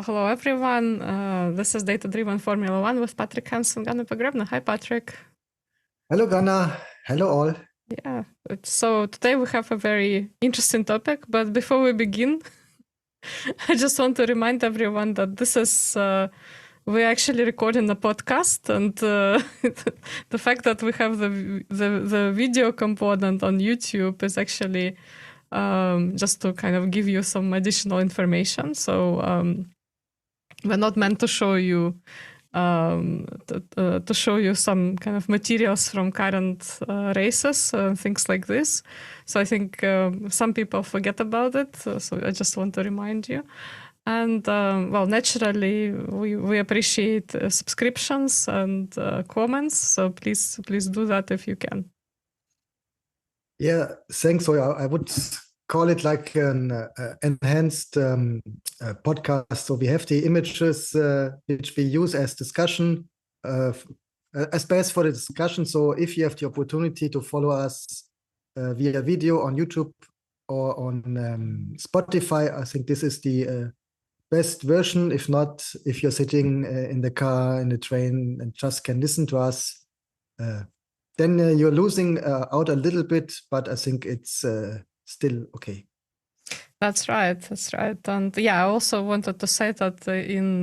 Hello, everyone. This is Data Driven Formula One with Patrick, Henz, and Ganna Pogrebna. Hi, Patrick. Hello, Ganna. Hello, all. Yeah. So today we have a very interesting topic, but before we begin, I just want to remind everyone that this is we're actually recording a podcast, and the fact that we have the video component on YouTube is actually just to kind of give you some additional information. So we're not meant to show you to show you some kind of materials from current races, things like this. So I think some people forget about it. So I just want to remind you. And well, naturally, we appreciate subscriptions and comments. So please do that if you can. Yeah, thanks. So I would call it like an enhanced podcast. So we have the images which we use as discussion, as base for the discussion. So if you have the opportunity to follow us via video on YouTube or on Spotify, I think this is the best version. If not, if you're sitting in the car, in the train, and just can listen to us, then you're losing out a little bit, but I think it's still okay. That's right. And yeah, I also wanted to say that in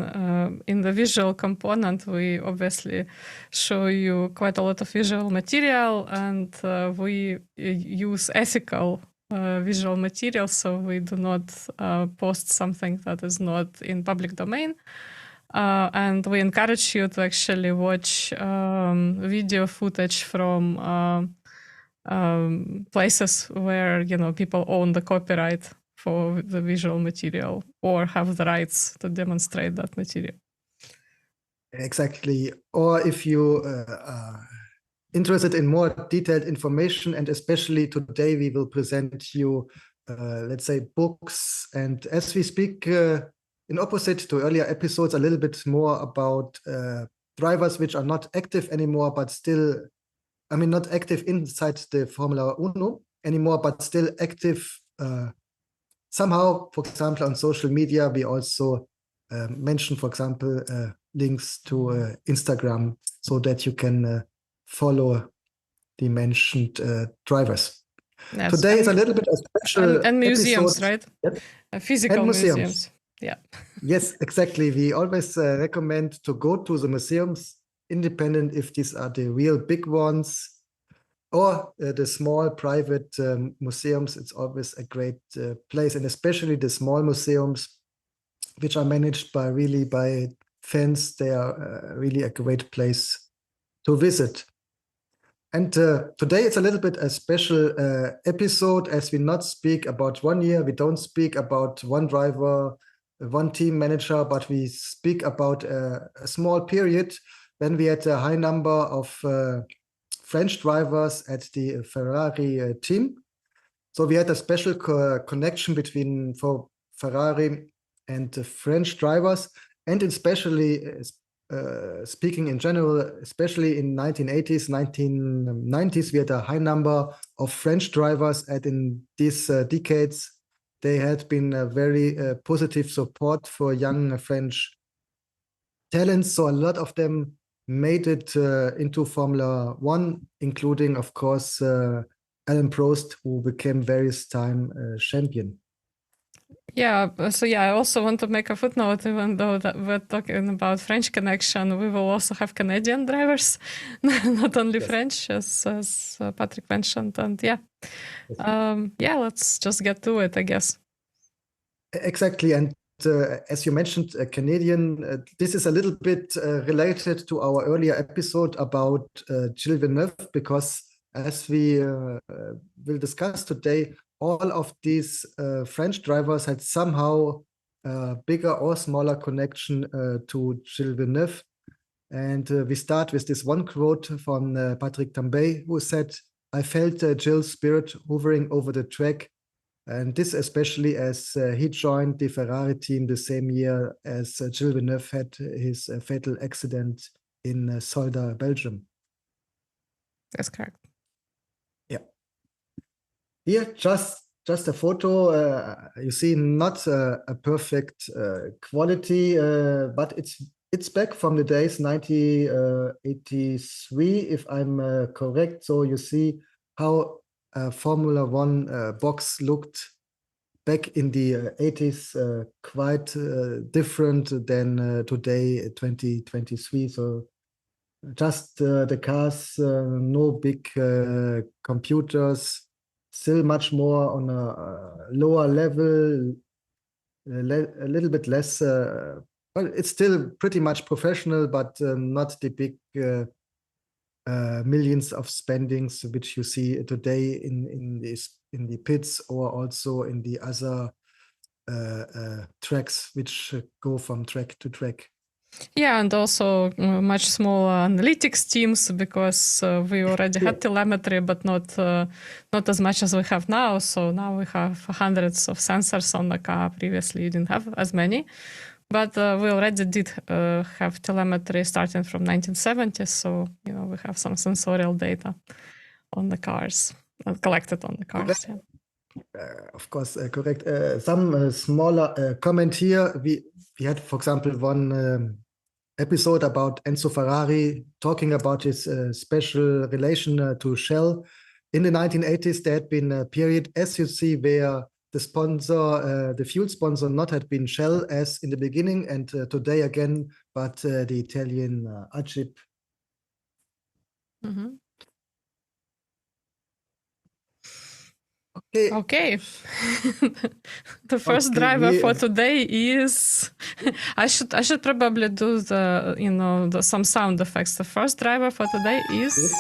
the visual component, we obviously show you quite a lot of visual material, and we use ethical visual material, so we do not post something that is not in public domain. And we encourage you to actually watch video footage from places where people own the copyright for the visual material or have the rights to demonstrate that material. Exactly. Or if you are interested in more detailed information, and especially today we will present you, let's say, books. And as we speak, in opposite to earlier episodes, a little bit more about drivers which are not active anymore, but still, I mean, not active inside the Formula Uno anymore, but still active somehow. For example, on social media, we also mention, for example, links to Instagram so that you can follow the mentioned drivers. Yes. Today is a little bit a special and museums, episode. right? Yep. Physical And museums. Yeah. Yes, exactly. We always recommend to go to the museums, independent if these are the real big ones or the small private museums. It's always a great place, and especially the small museums, which are managed by fans. They are really a great place to visit. And today it's a little bit a special episode, as we not speak about 1 year. We don't speak about one driver, one team manager, but we speak about a small period when we had a high number of French drivers at the Ferrari team. So we had a special connection between for Ferrari and the French drivers, and especially speaking in general, especially in 1980s, 1990s, we had a high number of French drivers, and in these decades, they had been a very positive support for young French talents. So a lot of them made it into Formula One, including, of course, Alain Prost, who became various time champion. Yeah, so I also want to make a footnote, even though that we're talking about French connection, we will also have Canadian drivers, not only French, as Patrick mentioned. And let's just get to it, I guess. Exactly. And as you mentioned, Canadian, this is a little bit related to our earlier episode about Gilles Villeneuve, because as we will discuss today, all of these French drivers had somehow bigger or smaller connection to Gilles Villeneuve. And we start with this one quote from Patrick Tambay, who said, "I felt Gilles' spirit hovering over the track." And this especially as he joined the Ferrari team the same year as Gilles Villeneuve had his fatal accident in Solda, Belgium. That's correct. Yeah. Here, just just a photo. You see, not a perfect quality, but it's back from the days 1983, if I'm correct. So you see how Formula One box looked back in the 80s, quite different than today, 2023. So just the cars, no big computers, still much more on a lower level, a little bit less. Well, it's still pretty much professional, but not the big millions of spendings which you see today in the pits or also in the other tracks which go from track to track. Yeah, and also much smaller analytics teams, because we already had telemetry, but not as much as we have now. So now we have hundreds of sensors on the car. Previously, you didn't have as many, but we already did have telemetry starting from 1970s. So we have some sensorial data on the cars, collected on the cars. Yeah. Of course, correct. Some smaller comment here. We had, for example, one episode about Enzo Ferrari talking about his special relation to Shell. In the 1980s, there had been a period, as you see, where the sponsor, the fuel sponsor, not had been Shell as in the beginning, and today again, but the Italian Agip. Mm-hmm. Okay. The first driver for today is I should probably do some sound effects. The first driver for today is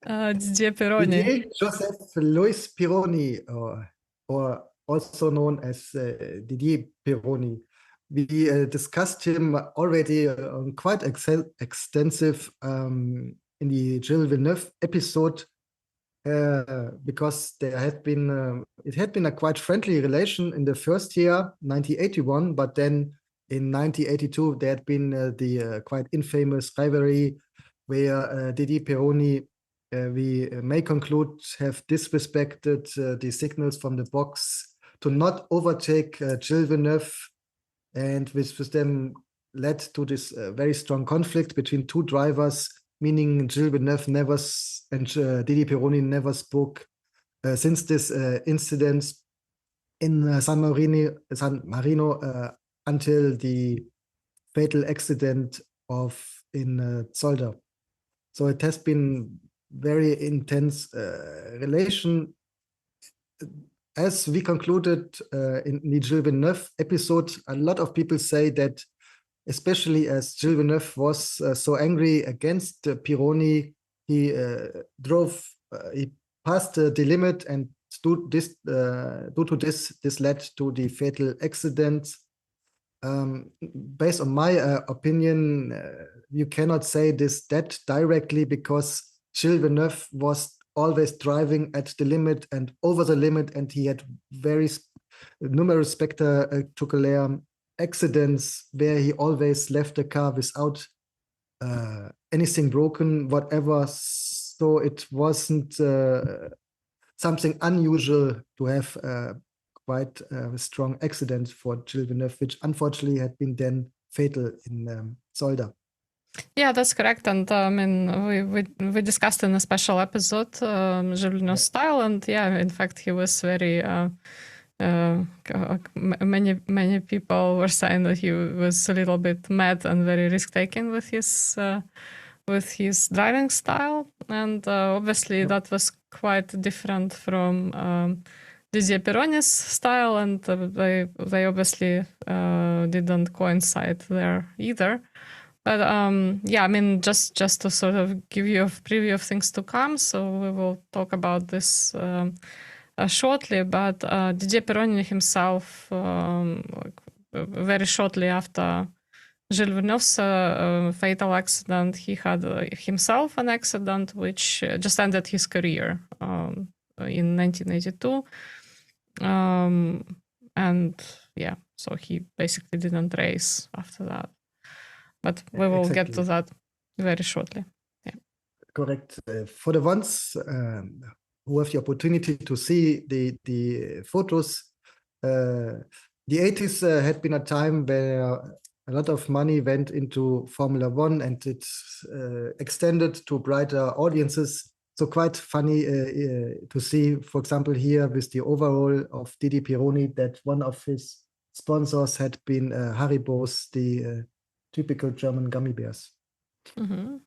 Didier Pironi. Didier Joseph Louis Pironi, or also known as Didier Pironi. We discussed him already quite extensive in the Gilles Villeneuve episode, because there had been it had been a quite friendly relation in the first year, 1981, but then in 1982 there had been the quite infamous rivalry where Didier Pironi, we may conclude, have disrespected the signals from the box to not overtake Gilles Villeneuve, and which with them led to this very strong conflict between two drivers, meaning Gilles Villeneuve never and Didier Pironi never spoke since this incident in San Marino until the fatal accident in Zolder. So it has been very intense relation. As we concluded in the Gilles Villeneuve episode, a lot of people say that, especially as Gilles Villeneuve was so angry against Pironi, he passed the limit, and due to this led to the fatal accident. Based on my opinion, you cannot say this that directly, because Gilles Villeneuve was always driving at the limit and over the limit, and he had very numerous spectacular accidents where he always left the car without anything broken, whatever. So it wasn't something unusual to have quite a strong accident for Gilles Villeneuve, which unfortunately had been then fatal in Zolder. Yeah, that's correct. And I mean, we discussed in a special episode Gilles Villeneuve's style, and yeah, in fact, he was very. Many people were saying that he was a little bit mad and very risk-taking with his driving style, and obviously that was quite different from Didier Pironi's style, and they obviously didn't coincide there either. But yeah, I mean, just to sort of give you a preview of things to come, so we will talk about this shortly. But Didier Pironi himself, very shortly after Gilles Villeneuve's fatal accident, he had himself an accident which just ended his career in 1982. And yeah, so he basically didn't race after that. But we will get to that very shortly. Yeah. Correct. For the ones who have the opportunity to see the photos, the 80s had been a time where a lot of money went into Formula One, and it extended to brighter audiences. So quite funny to see, for example, here with the overall of Didier Pironi, that one of his sponsors had been Haribo's, the typical German gummy bears. Mm-hmm.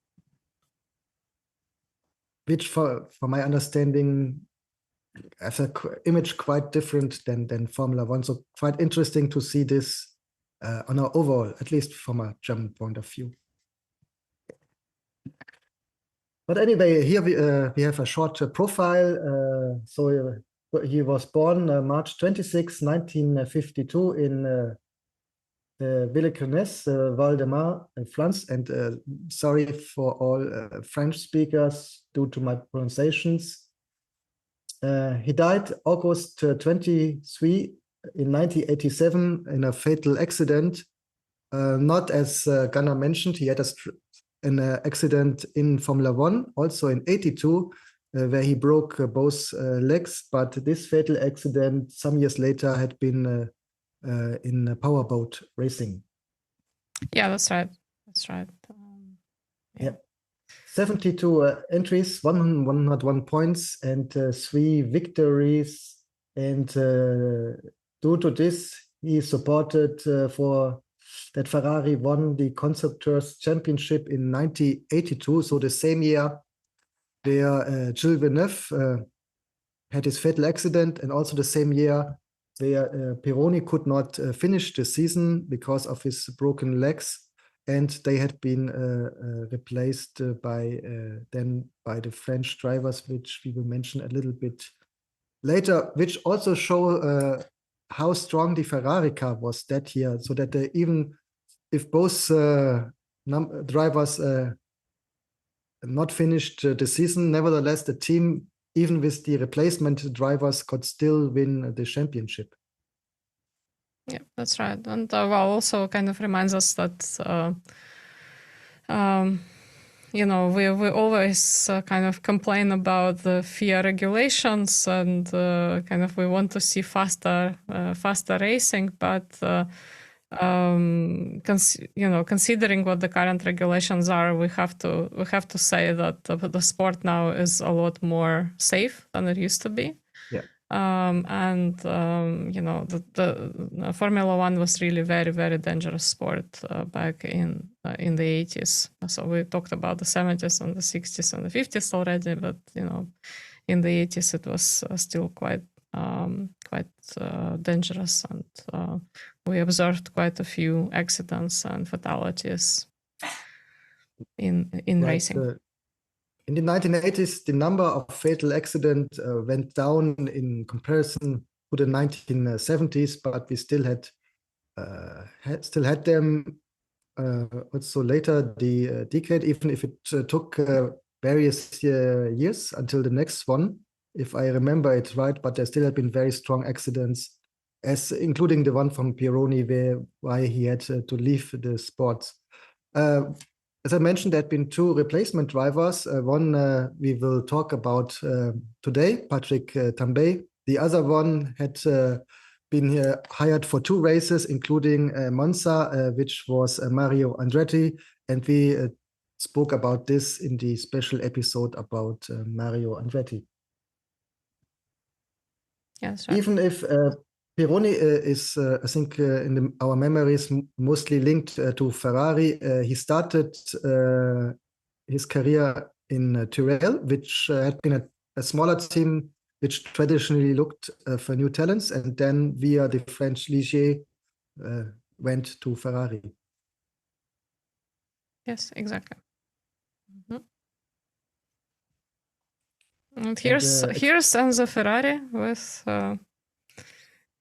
Which, for my understanding, has an image quite different than Formula One. So quite interesting to see this on our overall, at least from a German point of view. But anyway, here we have a short profile. So he was born March 26, 1952 in Villers-Connès, Val-de-Marne, in France. And sorry for all French speakers due to my pronunciations. He died August 23 in 1987 in a fatal accident. Not as Ganna mentioned, he had an accident in Formula One, also in 82, where he broke both legs. But this fatal accident, some years later, had been in powerboat racing. Yeah, that's right. That's right. Yeah. 72 entries, 101 points, and 3 victories. And due to this, he supported for that Ferrari won the Constructors' Championship in 1982. So the same year where Gilles Villeneuve had his fatal accident, and also the same year where Pironi could not finish the season because of his broken legs. And they had been replaced by the French drivers, which we will mention a little bit later, which also show how strong the Ferrari car was that year. So that even if both drivers not finished the season, nevertheless the team, even with the replacement drivers, could still win the championship. Yeah, that's right. And well, also kind of reminds us that you know, we always kind of complain about the FIA regulations, and kind of we want to see faster racing, but you know, considering what the current regulations are, we have to say that the sport now is a lot more safe than it used to be. Yeah. You know, the Formula One was really very, very dangerous sport back in the 80s. So we talked about the 70s and the 60s and the 50s already, but you know, in the 80s it was still quite dangerous, and we observed quite a few accidents and fatalities in Right. racing. In the 1980s, the number of fatal accidents went down in comparison to the 1970s, but we still had them also later the decade, even if it took various years until the next one, if I remember it right. But there still had been very strong accidents, including the one from Pironi, why he had to leave the sport. As I mentioned, there had been 2 replacement drivers. One we will talk about today, Patrick Tambay. The other one had been hired for 2 races, including Monza, which was Mario Andretti. And we spoke about this in the special episode about Mario Andretti. Yes, right. Even if Pironi is, I think, in our memories, mostly linked to Ferrari. He started his career in Tyrrell, which had been a smaller team which traditionally looked for new talents, and then via the French Ligier went to Ferrari. Yes, exactly. And here's Enzo Ferrari with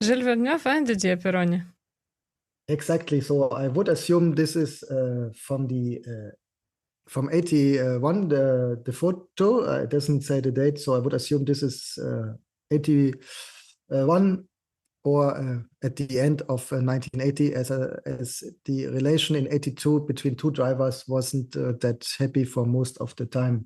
Gilles Villeneuve and Didier Pironi. Exactly. So I would assume this is from 81, the photo. It doesn't say the date, so I would assume this is 81 or at the end of 1980, as the relation in 82 between 2 drivers wasn't that happy for most of the time.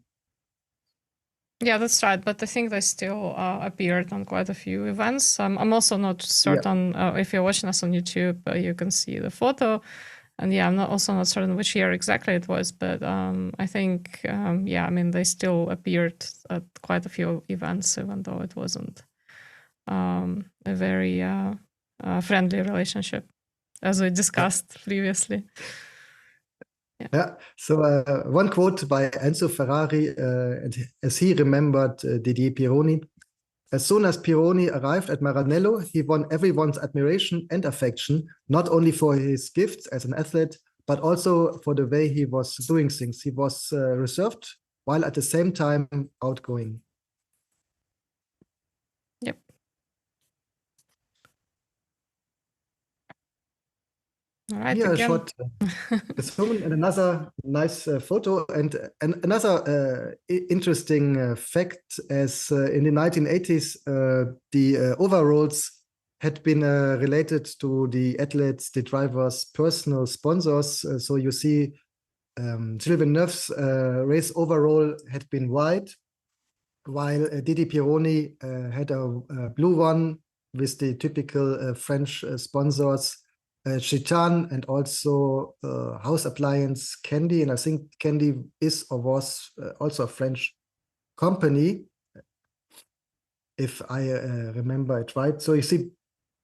Yeah, that's right. But I think they still appeared on quite a few events. I'm also not certain if you're watching us on YouTube, you can see the photo. And yeah, I'm also not certain which year exactly it was, but I think, they still appeared at quite a few events, even though it wasn't a very friendly relationship, as we discussed previously. Yeah. So one quote by Enzo Ferrari, as he remembered Didier Pironi. As soon as Pironi arrived at Maranello, he won everyone's admiration and affection, not only for his gifts as an athlete, but also for the way he was doing things. He was reserved, while at the same time outgoing. Yep. All right. Here, a Again. shot. And another nice photo, and another interesting fact, as in the 1980s, the overalls had been related to the athletes, the drivers' personal sponsors. So you see Gilles Villeneuve's race overall had been white, while Didier Pironi had a blue one with the typical French sponsors, Chitan, and also house appliance Candy. And I think Candy is or was also a French company, if I remember it right. So you see,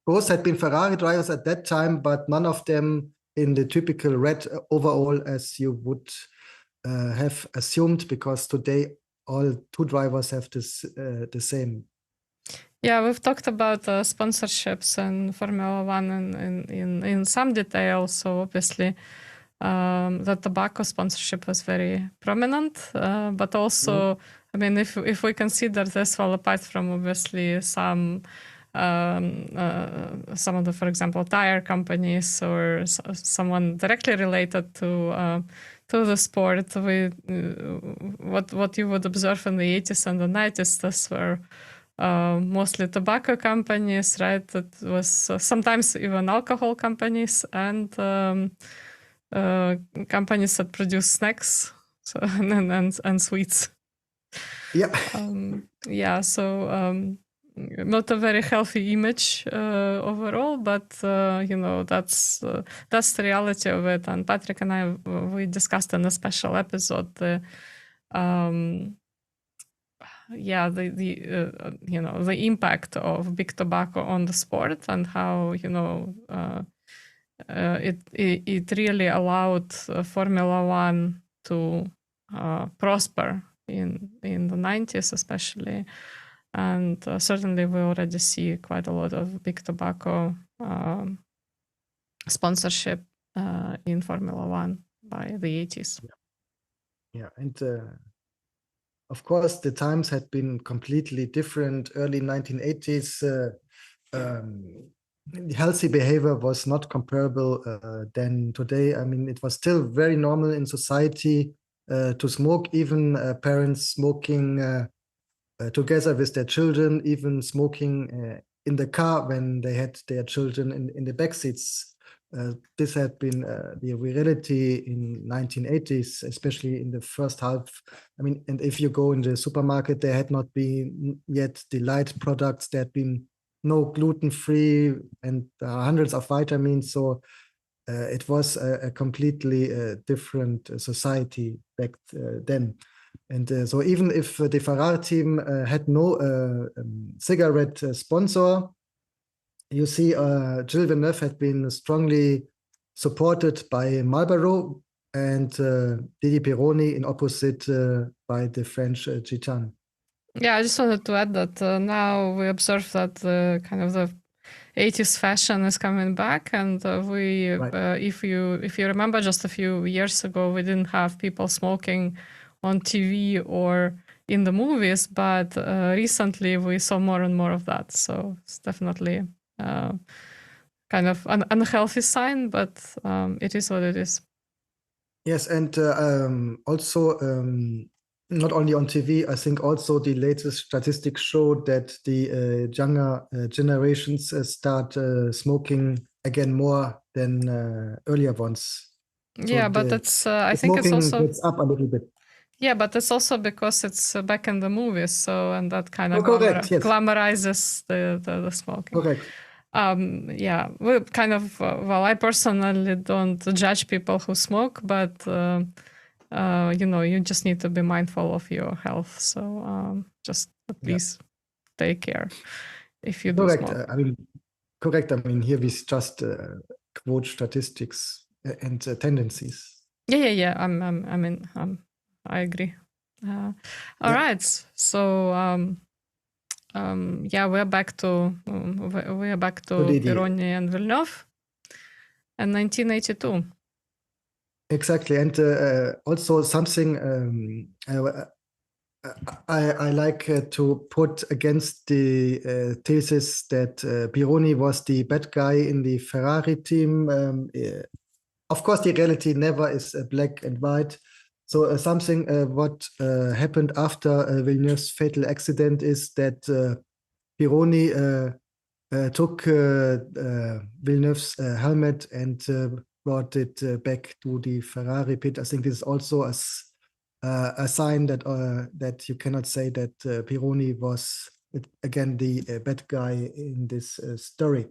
both had been Ferrari drivers at that time, but none of them in the typical red overall as you would have assumed, because today all two drivers have this the same. Yeah, we've talked about sponsorships and Formula One in some detail. So obviously, the tobacco sponsorship was very prominent, but also, I mean, if we consider this, well, apart from obviously some of the, for example, tire companies or someone directly related to the sport, what you would observe in the 80s and the 90s, this were mostly tobacco companies, right? That was sometimes even alcohol companies and companies that produce snacks, so and sweets. Yeah. So not a very healthy image overall, but that's the reality of it. And Patrick and I, we discussed in a special episode the impact of big tobacco on the sport and how it really allowed Formula One to prosper in the 90s especially, and certainly we already see quite a lot of big tobacco sponsorship in Formula One by the 80s. Yeah, and of course, the times had been completely different. Early 1980s, healthy behavior was not comparable than today. I mean, it was still very normal in society to smoke, even parents smoking together with their children, even smoking in the car when they had their children in the back seats. This had been the reality in 1980s, especially in the first half. I mean, and if you go in the supermarket, there had not been yet the light products. There had been no gluten-free and hundreds of vitamins. So it was a completely different society back then. And so even if the Ferrari team had no cigarette sponsor, you see Gilles Villeneuve had been strongly supported by Marlboro and Didier Pironi in opposite by the French Gitan. Yeah, I just wanted to add that now we observe that kind of the 80s fashion is coming back, and if you remember, just a few years ago we didn't have people smoking on TV or in the movies, but recently we saw more and more of that. So it's definitely kind of an unhealthy sign, but it is what it is. Yes, and also not only on TV, I think also the latest statistics show that the younger generations start smoking again more than earlier ones. Yeah, but that's I think it's smoking also gets up a little bit. Yeah, but it's also because it's back in the movies, so and that kind of correct, yes. glamorizes the smoking. Correct. Yeah, we kind of well, I personally don't judge people who smoke, but you just need to be mindful of your health. So just please take care if you do Correct. smoke. Correct. I mean, here we just quote statistics and tendencies. Yeah. I agree. All right. So we're back to Pironi and Villeneuve, and 1982. Exactly, and also something I like to put against the thesis that Pironi was the bad guy in the Ferrari team. Of course, the reality never is black and white. So something what happened after Villeneuve's fatal accident is that Pironi took Villeneuve's helmet and brought it back to the Ferrari pit. I think this is also a sign that that you cannot say that Pironi was again the bad guy in this story.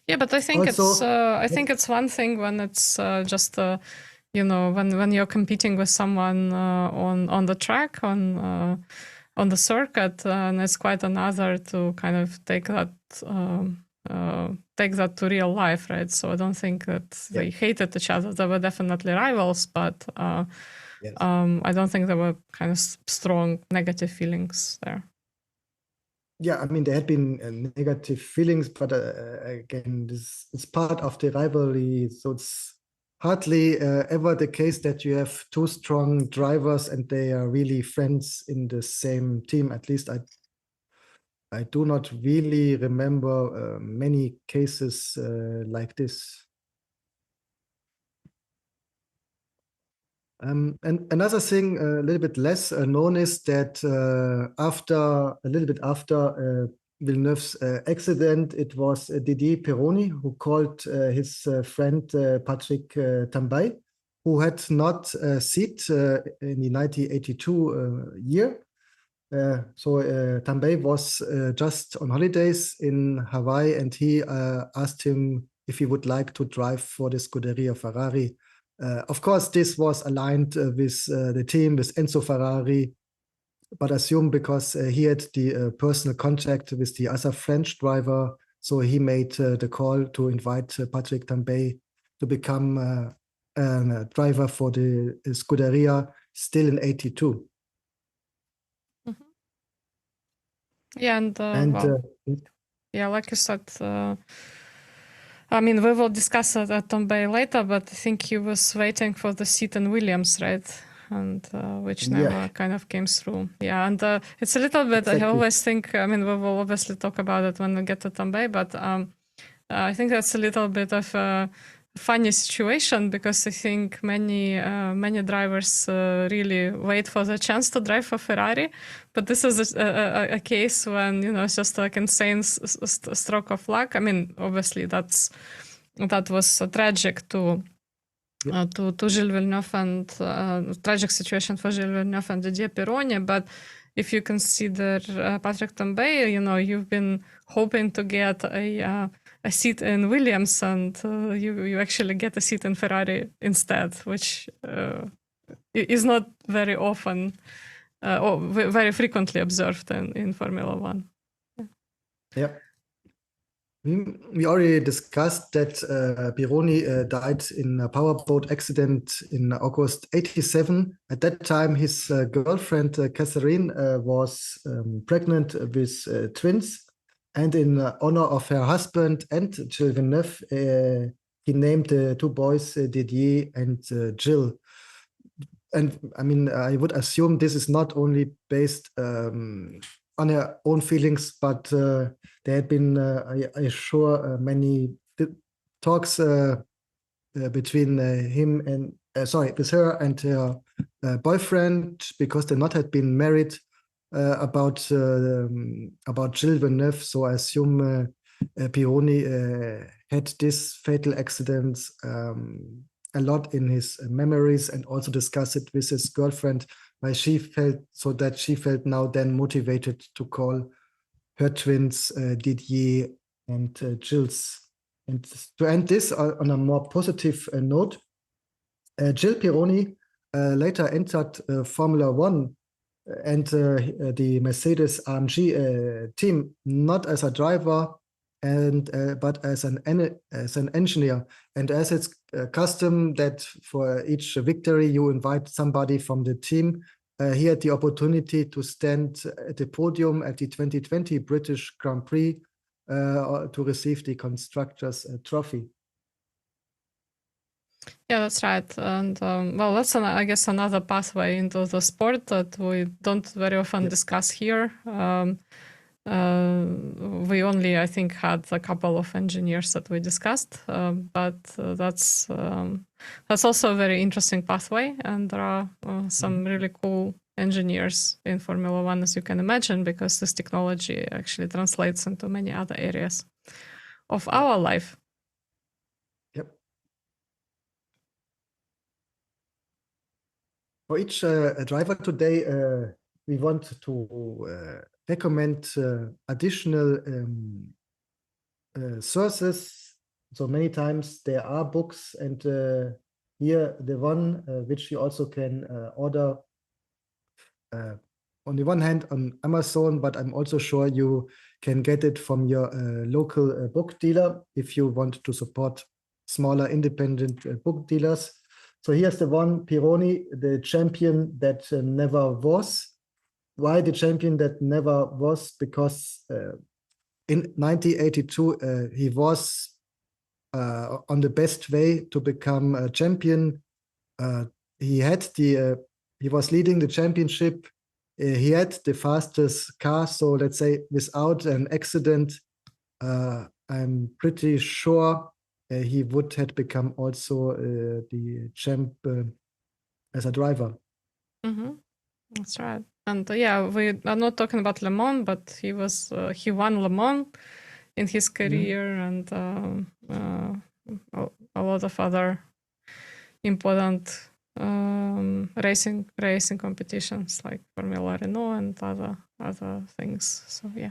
Yeah, but I think Also, it's one thing when it's just when you're competing with someone on the track on the circuit, and it's quite another to kind of take that to real life, right? So I don't think that they hated each other. They were definitely rivals, but I don't think there were kind of strong negative feelings there. Yeah, I mean, there had been negative feelings, but again, this is part of the rivalry. So it's hardly ever the case that you have two strong drivers and they are really friends in the same team. At least I do not really remember many cases like this. And another thing, a little bit less known, is that a little bit after Villeneuve's accident, it was Didier Pironi who called his friend Patrick Tambay, who had not a seat in the 1982 year. So Tambay was just on holidays in Hawaii, and he asked him if he would like to drive for the Scuderia Ferrari. Of course, this was aligned with the team, with Enzo Ferrari, but assume because he had the personal contact with the other French driver, so he made the call to invite Patrick Tambay to become a driver for the Scuderia still in 82. Mm-hmm. Yeah, and like you said, I mean, we will discuss it at Tambay later, but I think he was waiting for the seat in Williams, right? And which never kind of came through. Yeah, and it's a little bit, I always think, I mean, we will obviously talk about it when we get to Tambay, but I think that's a little bit of a funny situation because I think many drivers really wait for the chance to drive for Ferrari, but this is a case when it's just like insane stroke of luck. I mean, obviously that was tragic to Gilles Villeneuve and tragic situation for Gilles Villeneuve and Didier Pironi, but if you consider Patrick Tambay, you've been hoping to get a seat in Williams, and you actually get a seat in Ferrari instead, which is not very often or very frequently observed in Formula One. Yeah. We already discussed that Pironi died in a powerboat accident in August 87. At that time, his girlfriend, Catherine, was pregnant with twins. And in honor of her husband and Gilles Villeneuve, he named the two boys Didier and Gilles. And I mean, I would assume this is not only based on her own feelings, but there had been, I sure, many talks between him and with her and her boyfriend, because they not had been married, about Gilles Villeneuve. So I assume Pironi had this fatal accident a lot in his memories, and also discuss it with his girlfriend. why she felt now then motivated to call her twins Didier and Gilles. And to end this on a more positive note, Gilles Pironi later entered Formula One and the Mercedes AMG team, not as a driver but as an engineer. And as it's custom that for each victory you invite somebody from the team, he had the opportunity to stand at the podium at the 2020 British Grand Prix to receive the constructors trophy. Yeah, that's right. And well, that's I guess another pathway into the sport that we don't very often discuss here. We only, I think, had a couple of engineers that we discussed, but that's also a very interesting pathway, and there are some really cool engineers in Formula One, as you can imagine, because this technology actually translates into many other areas of our life. Yep. For each driver today, we want to recommend additional sources. So many times there are books, and here the one which you also can order on the one hand on Amazon, but I'm also sure you can get it from your local book dealer if you want to support smaller independent book dealers. So here's the one, Pironi, the champion that never was. Why the champion that never was? Because in 1982, he was on the best way to become a champion. He was leading the championship. He had the fastest car. So let's say without an accident, I'm pretty sure he would have become also the champ as a driver. Mm-hmm. That's right. And yeah, we are not talking about Le Mans, but he won Le Mans in his career, and a lot of other important racing competitions like Formula Renault and other things. So yeah.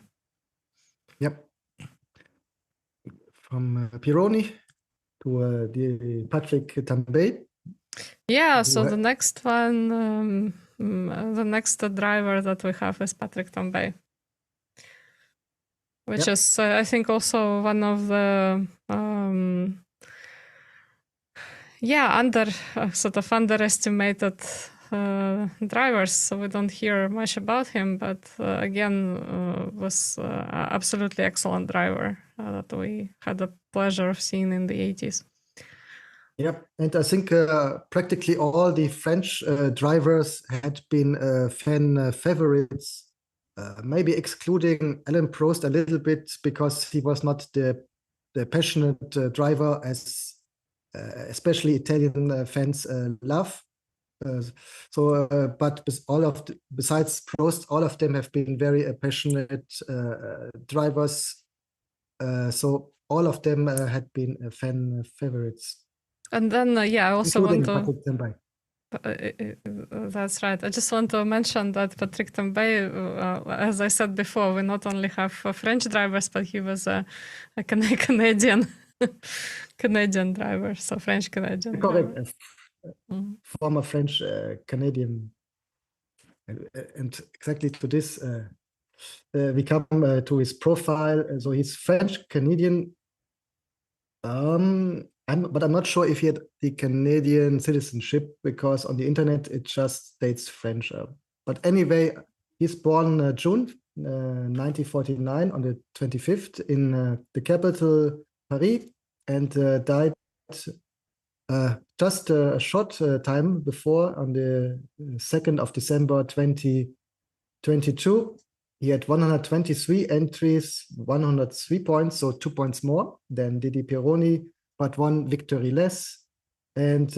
Yep. From Pironi to the Patrick Tambay. Yeah. So the next one, the next driver that we have is Patrick Tambay, which is I think also one of the sort of underestimated drivers. So we don't hear much about him, but again, was absolutely excellent driver that we had the pleasure of seeing in the 80s. Yep, and I think practically all the French drivers had been fan favorites, maybe excluding Alain Prost a little bit because he was not the passionate driver as especially Italian fans love. But besides Prost, all of them have been very passionate drivers. So all of them had been fan favorites. And then, I also want to. Patrick Tambay. That's right. I just want to mention that Patrick Tambay, as I said before, we not only have French drivers, but he was a Canadian Canadian driver, so French Canadian. Correct. Former French Canadian, and exactly to this we come to his profile. So he's French Canadian. But I'm not sure if he had the Canadian citizenship because on the internet it just states French. But anyway, he's born June 1949 on the 25th in the capital Paris, and died just a short time before on the 2nd of December 2022. He had 123 entries, 103 points, so 2 points more than Didier Pironi, but 1 victory less. And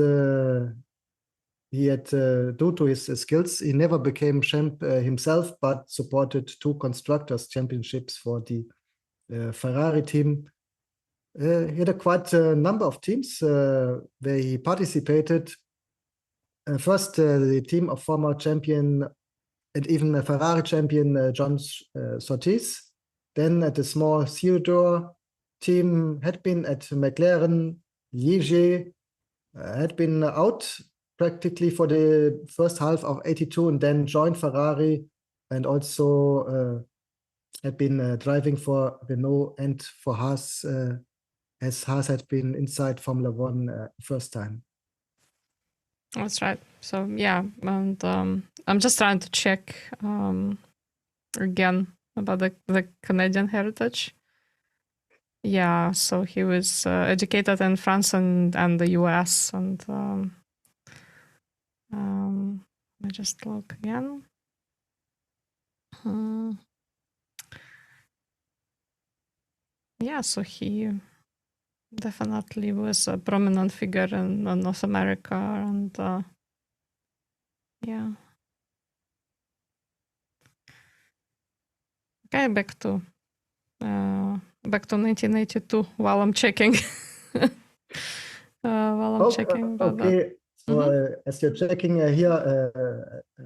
he had, due to his skills, he never became champ himself, but supported 2 constructors' championships for the Ferrari team. He had quite a number of teams where he participated. first the team of former champion and even a Ferrari champion John Surtees. Then at the small Theodore team, had been at McLaren, Ligier, had been out practically for the first half of 82 and then joined Ferrari and also had been driving for Renault and for Haas, as Haas had been inside Formula One first time. That's right. So yeah, and I'm just trying to check again about the Canadian heritage. Yeah, so he was educated in France and the US, and let me just look again. Yeah, so he definitely was a prominent figure in North America, and yeah. Okay, back to 1982 while I'm checking. Checking. Okay, so as you're checking here,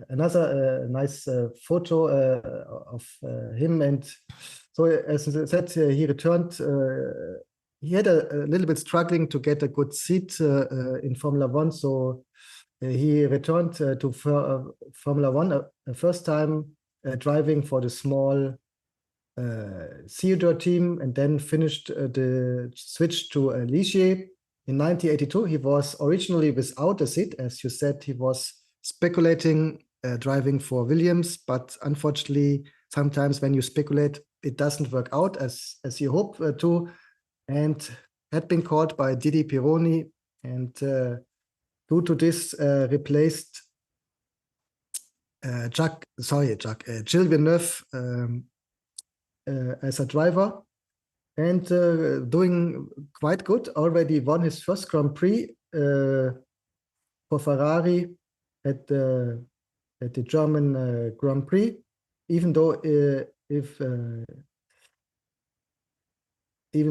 another nice photo of him, and so as I said, he returned. He had a little bit struggling to get a good seat in Formula One, so he returned to Formula One first time driving for the small Theodore team, and then finished the switch to Ligier. In 1982, he was originally without a seat. As you said, he was speculating driving for Williams, but unfortunately, sometimes when you speculate, it doesn't work out as you hope to, and had been called by Didier Pironi, and due to this replaced Gilles Villeneuve as a driver, and doing quite good. Already won his first Grand Prix for Ferrari at the German Grand Prix, even though he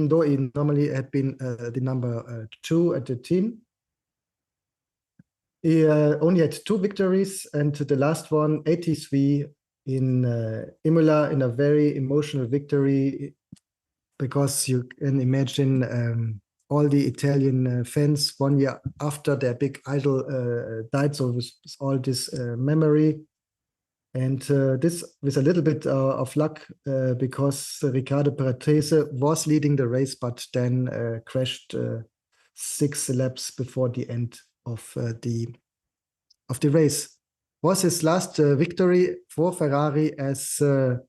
normally had been the number 2 at the team. He only had 2 victories, and the last one, 83, in Imola, in a very emotional victory, because you can imagine all the Italian fans 1 year after their big idol died, so with all this memory. And this with a little bit of luck, because Riccardo Patrese was leading the race, but then crashed 6 laps before the end of the race. Was his last victory for Ferrari as the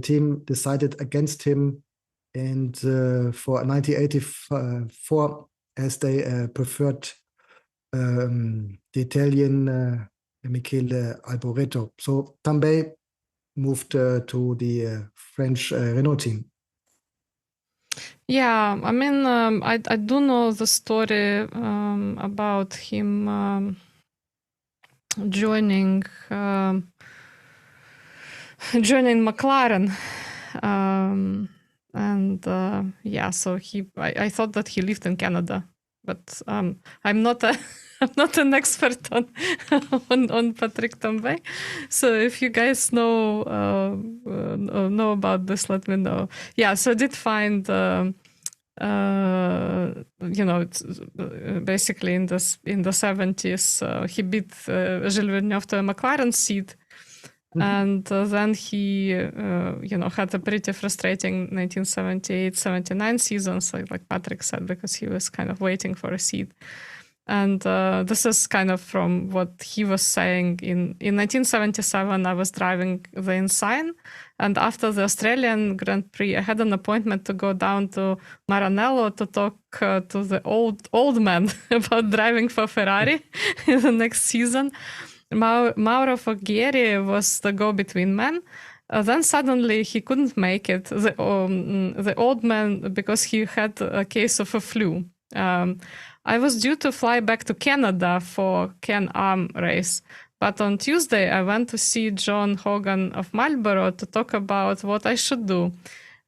team decided against him, and for 1984 as they preferred the Italian Michele Alboreto. So Tambay moved to the French Renault team. Yeah, I mean, I do know the story about him joining McLaren, and yeah, so I thought that he lived in Canada, but I'm not an expert on Patrick Tambay. So if you guys know about this, let me know. Yeah, so I did find basically in the 70s he beat Gilles Villeneuve to a McLaren seat. And then he, had a pretty frustrating 1978-79 season, so like Patrick said, because he was kind of waiting for a seat. And this is kind of from what he was saying. In 1977, I was driving the Ensign, and after the Australian Grand Prix, I had an appointment to go down to Maranello to talk to the old man about driving for Ferrari in the next season. Mauro Foghieri was the go-between man. Then suddenly he couldn't make it, the old man, because he had a case of a flu. I was due to fly back to Canada for Can-Am race, but on Tuesday I went to see John Hogan of Marlboro to talk about what I should do.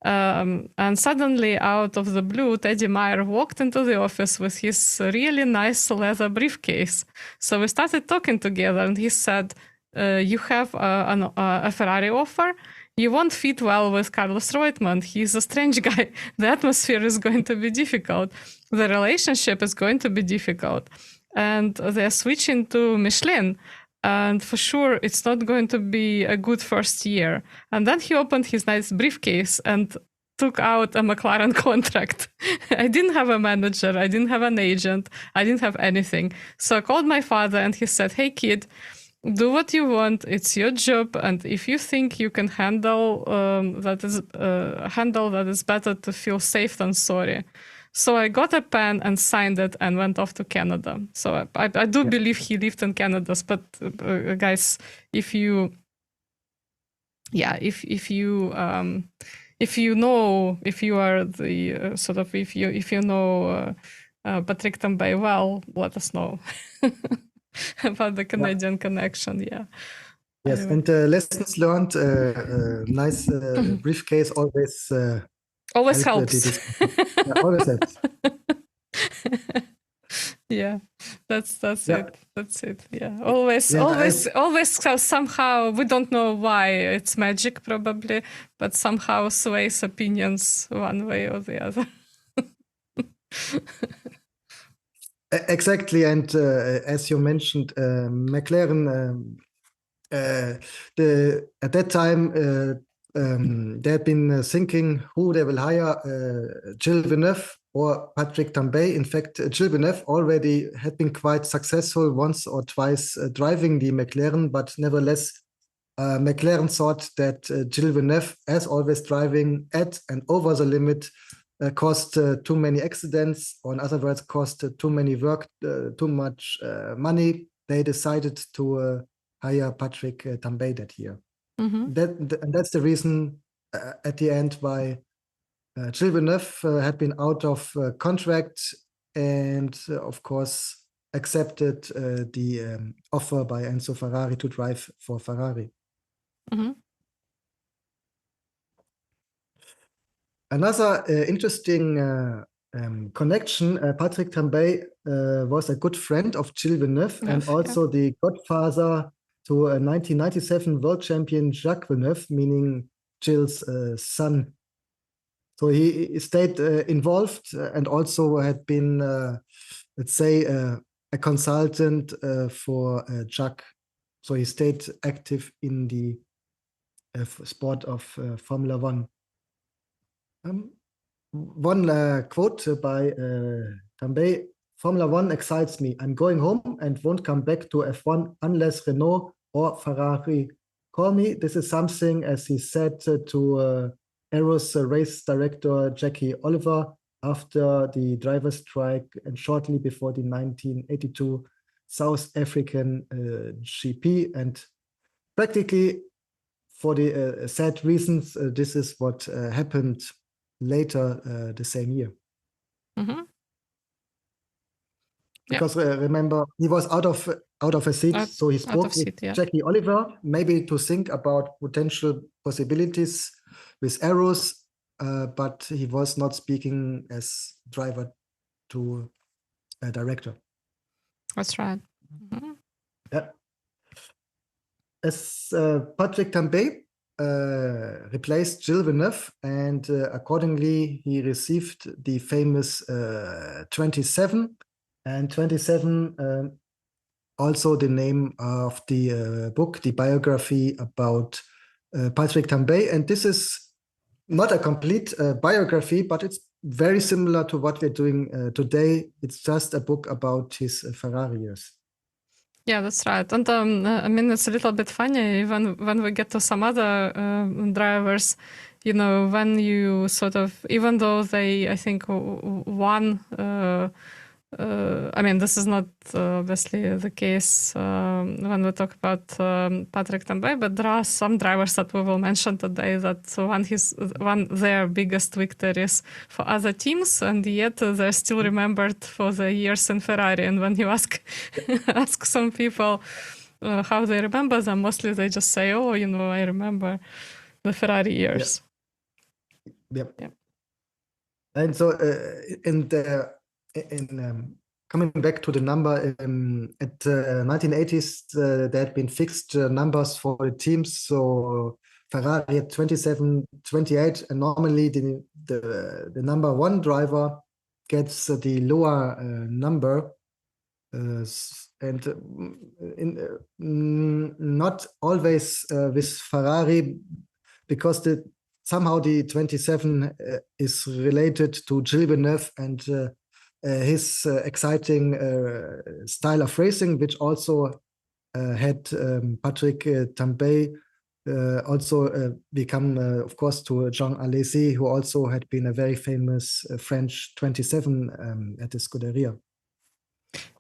And suddenly, out of the blue, Teddy Meyer walked into the office with his really nice leather briefcase. So we started talking together, and he said, you have a Ferrari offer. You won't fit well with Carlos Reutemann. He's a strange guy. The atmosphere is going to be difficult. The relationship is going to be difficult. And they're switching to Michelin. And for sure, it's not going to be a good first year. And then he opened his nice briefcase and took out a McLaren contract. I didn't have a manager. I didn't have an agent. I didn't have anything. So I called my father and he said, hey, kid, do what you want. It's your job. And if you think you can handle that is better to feel safe than sorry. So I got a pen and signed it and went off to Canada. So I do believe he lived in Canada. But guys, if you are the if you know Patrick Tambay well, let us know about the Canadian connection. Yeah. Yes, Anyway. and lessons learned. Nice briefcase always. Always helps. Always helps. Yeah, that's it. That's it. Yeah, always somehow we don't know why it's magic probably, but somehow sways opinions one way or the other. Exactly, and as you mentioned, McLaren. At that time, they had been thinking who they will hire, Gilles Villeneuve or Patrick Tambay. In fact, Gilles Villeneuve already had been quite successful once or twice driving the McLaren, but nevertheless, McLaren thought that Gilles Villeneuve, as always driving at and over the limit, caused too many accidents, or in other words, caused too much money. They decided to hire Patrick Tambay that year. Mm-hmm. That's the reason at the end why Gilles Villeneuve had been out of contract and, of course, accepted the offer by Enzo Ferrari to drive for Ferrari. Mm-hmm. Another interesting connection, Patrick Tambay was a good friend of Gilles Villeneuve and also the godfather to a 1997 world champion Jacques Villeneuve, meaning Gilles' son. So he stayed involved and also had been, let's say, a consultant for Jacques. So he stayed active in the sport of Formula One. One quote by Tambay: Formula One excites me. I'm going home and won't come back to F1 unless Renault or Ferrari call me. This is something, as he said to Arrow's race director Jackie Oliver after the driver's strike and shortly before the 1982 South African GP. And practically for the sad reasons, this is what happened later the same year. Mm-hmm. Because remember, he was out of a seat, so he spoke with Jackie Oliver, maybe to think about potential possibilities with Arrows, but he was not speaking as driver to a director. That's right. Mm-hmm. Yeah. As Patrick Tambay replaced Gilles Villeneuve, and accordingly he received the famous 27, and 27 also the name of the book, the biography about Patrick Tambay. And this is not a complete biography, but it's very similar to what we're doing today. It's just a book about his Ferrari years. Yeah, that's right. And I mean, it's a little bit funny when we get to some other drivers, you know, when you sort of, even though they, I think, won, I mean, this is not obviously the case when we talk about Patrick Tambay, but there are some drivers that we will mention today that won their biggest victories for other teams, and yet they're still remembered for the years in Ferrari. And when you ask some people how they remember them, mostly they just say, "Oh, you know, I remember the Ferrari years." Yep. Yep. And so, coming back to the number, at 1980s, there had been fixed numbers for the teams. So Ferrari had 27, 28, and normally the number one driver gets the lower number. Not always with Ferrari, because somehow the 27 is related to Gilles Villeneuve and his exciting style of racing, which also had Patrick Tambay also become, of course, to Jean Alesi, who also had been a very famous French 27 at the Scuderia.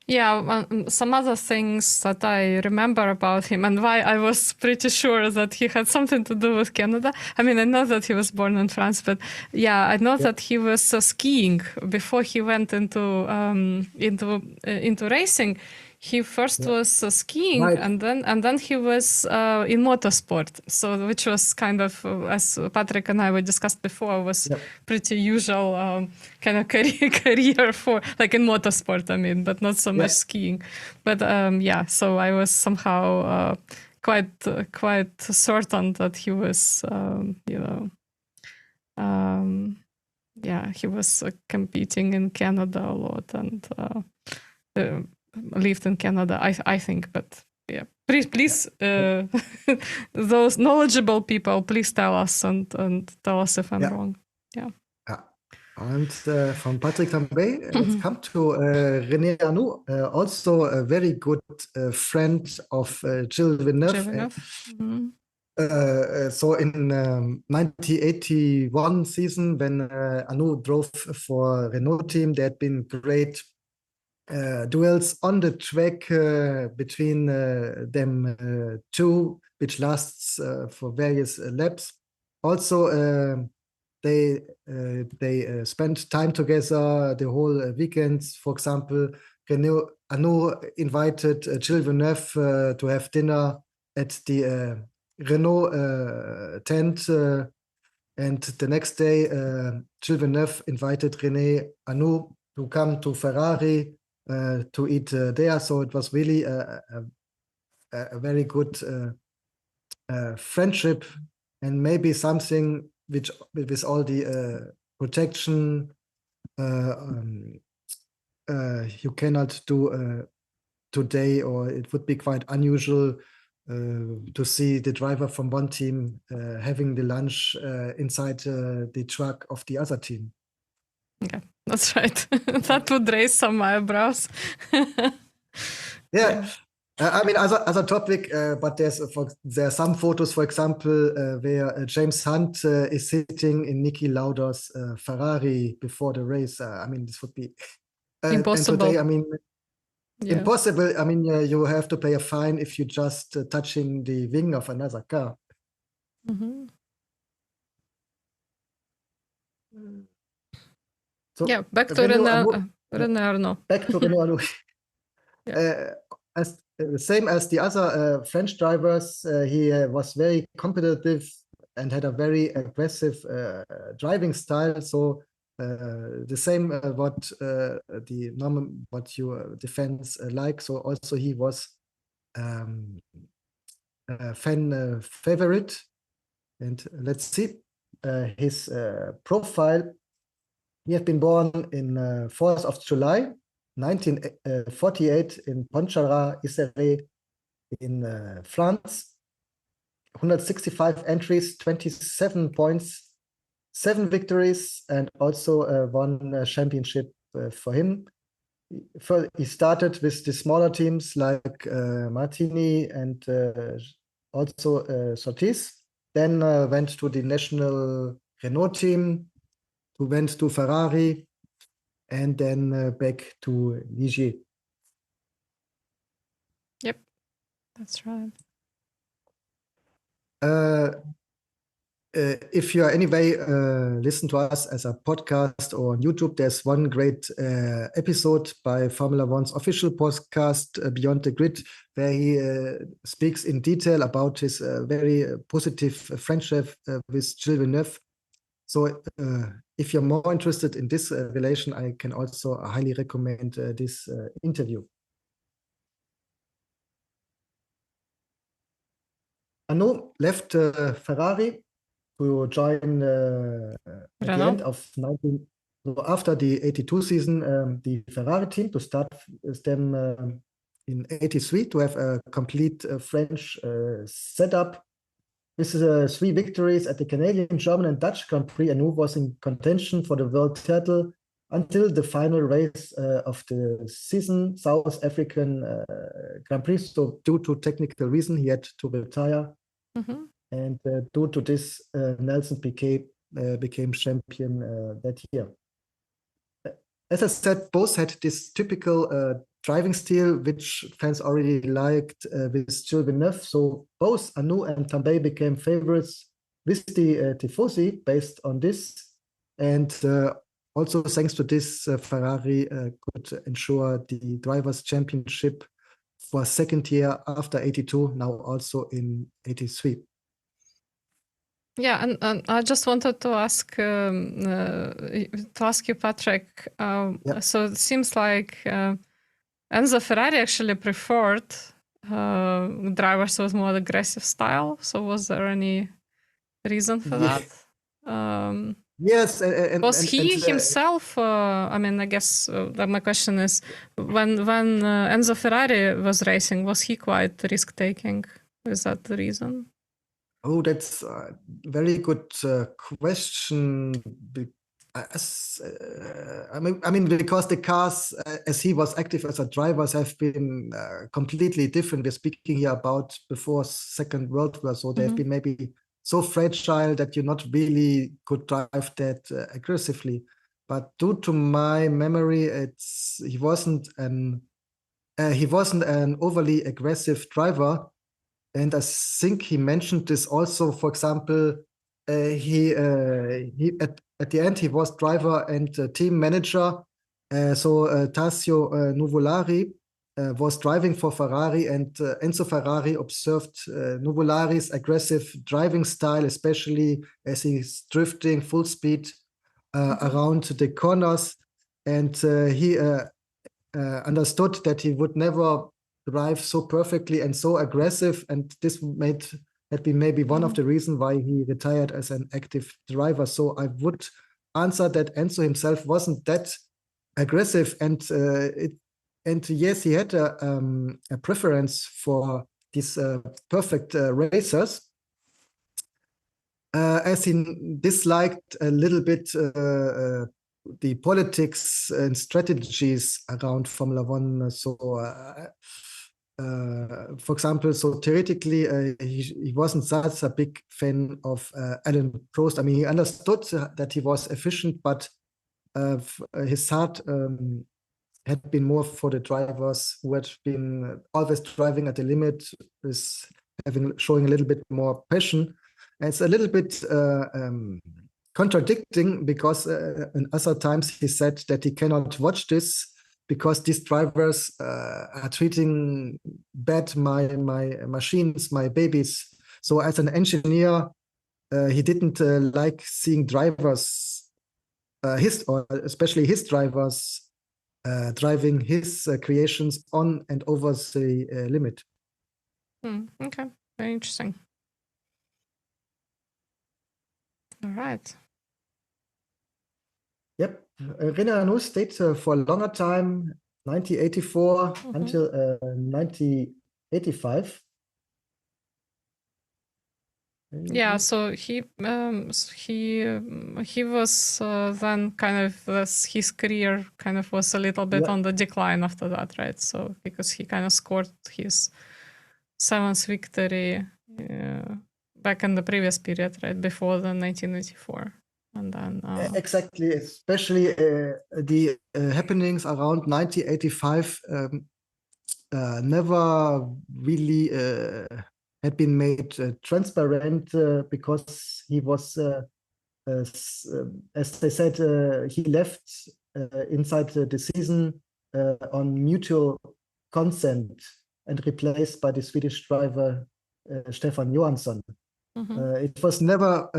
Yeah, some other things that I remember about him and why I was pretty sure that he had something to do with Canada. I mean, I know that he was born in France, but yeah, I know that he was skiing before he went into racing. He first was skiing, Right. and then he was in motorsport. So, which was kind of, as Patrick and I we discussed before, was pretty usual kind of career for, like, in motorsport. I mean, but not so much skiing. But so I was somehow quite certain that he was, he was competing in Canada a lot and. Lived in Canada, I think, but yeah, please, those knowledgeable people, please tell us and tell us if I'm wrong. Yeah. And from Patrick Tambay, let's come to René Arnoux, also a very good friend of Gilles Villeneuve. So in 1981 season, when Arnoux drove for Renault team, there had been great duels on the track between them two, which lasts for various laps. Also, they spent time together the whole weekends. For example, Arnoux invited Gilles Villeneuve to have dinner at the Renault tent. And the next day, Gilles Villeneuve invited René Arnoux to come to Ferrari to eat there. So it was really a very good friendship, and maybe something which, with all the protection, you cannot do today, or it would be quite unusual to see the driver from one team having the lunch inside the truck of the other team. Yeah, that's right. That would raise some eyebrows. Yeah. I mean, as a topic, but there are some photos, for example, where James Hunt is sitting in Niki Lauda's Ferrari before the race. I mean, this would be Impossible. And today, I mean, impossible. I mean, you have to pay a fine if you just touching the wing of another car. So yeah, back to René Arnoux. Back to René Arnoux. As same as the other French drivers, he was very competitive and had a very aggressive driving style. So the same what your defense like. So also he was a fan favorite. And let's see his profile. He had been born in 4th of July, 1948 in Pontcharrat-Isère in France. 165 entries, 27 points, 7 victories, and also one championship for him. He started with the smaller teams like Martini and also Surtees. Then went to the national Renault team, who went to Ferrari, and then back to Ligier. Yep, that's right. If you are anyway listen to us as a podcast or on YouTube, there's one great episode by Formula One's official podcast, Beyond the Grid, where he speaks in detail about his very positive friendship with Gilles Villeneuve. So if you're more interested in this relation, I can also highly recommend this interview. Arnoux left Ferrari to join at the end of 19. So after the 82 season, the Ferrari team to start with them in 83 to have a complete French setup. This is 3 victories at the Canadian, German, and Dutch Grand Prix. Arnoux was in contention for the world title until the final race of the season, South African Grand Prix. So due to technical reason, he had to retire. Mm-hmm. And due to this, Nelson Piquet became champion that year. As I said, both had this typical driving style, which fans already liked with Gilles Villeneuve. So both Arnoux and Tambay became favorites with the Tifosi based on this. And also thanks to this, Ferrari could ensure the Drivers' Championship for a second year after 82, now also in 83. Yeah, and I just wanted to ask you, Patrick. Yeah. So it seems like Enzo Ferrari actually preferred drivers with more aggressive style. So was there any reason for that? Yes, was he himself? I mean, I guess my question is, when Enzo Ferrari was racing, was he quite risk taking? Is that the reason? Oh, that's a very good question. I mean, because the cars, as he was active as a driver, have been completely different. We're speaking here about before Second World War, so they've been maybe so fragile that you not really could drive that aggressively. But due to my memory, he wasn't an overly aggressive driver. And I think he mentioned this also. For example, he at the end he was driver and team manager. So Tasio Nuvolari was driving for Ferrari, and Enzo Ferrari observed Nuvolari's aggressive driving style, especially as he's drifting full speed around the corners, and he understood that he would never drive so perfectly and so aggressive, and this had been maybe one of the reasons why he retired as an active driver. So I would answer that Enzo himself wasn't that aggressive, and yes, he had a preference for these perfect racers, as he disliked a little bit the politics and strategies around Formula One. So, for example, so theoretically, he wasn't such a big fan of Alain Prost. I mean, he understood that he was efficient, but his heart had been more for the drivers who had been always driving at the limit, with showing a little bit more passion. And it's a little bit contradicting, because in other times he said that he cannot watch this because these drivers are treating bad my machines, my babies. So as an engineer, he didn't like seeing drivers, especially his drivers, driving his creations on and over the limit. Okay, very interesting. All right. Yep. René Arnoux stayed for a longer time, 1984 until 1985. Yeah, so he was then kind of his career kind of was a little bit on the decline after that, right? So because he kind of scored his 7th victory back in the previous period, right, before the 1984. And then exactly, especially the happenings around 1985 never really had been made transparent, because he was, as they said, he left inside the season on mutual consent and replaced by the Swedish driver Stefan Johansson. It was never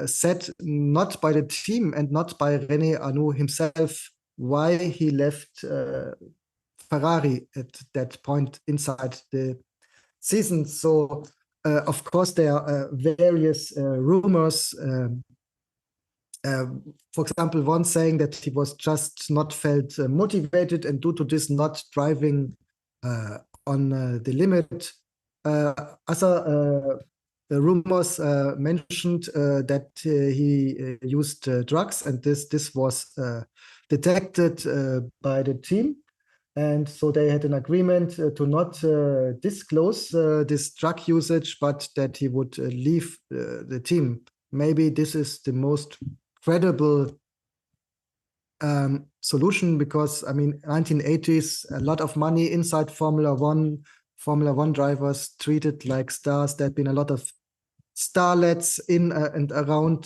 said, not by the team and not by René Arnoux himself, why he left Ferrari at that point inside the season. So, of course, there are various rumors. For example, one saying that he was just not felt motivated, and due to this not driving on the limit. Other rumors mentioned that he used drugs, and this was detected by the team. And so they had an agreement to not disclose this drug usage, but that he would leave the team. Maybe this is the most credible solution, because, I mean, 1980s, a lot of money inside Formula One. Formula One drivers treated like stars. There had been a lot of starlets in and around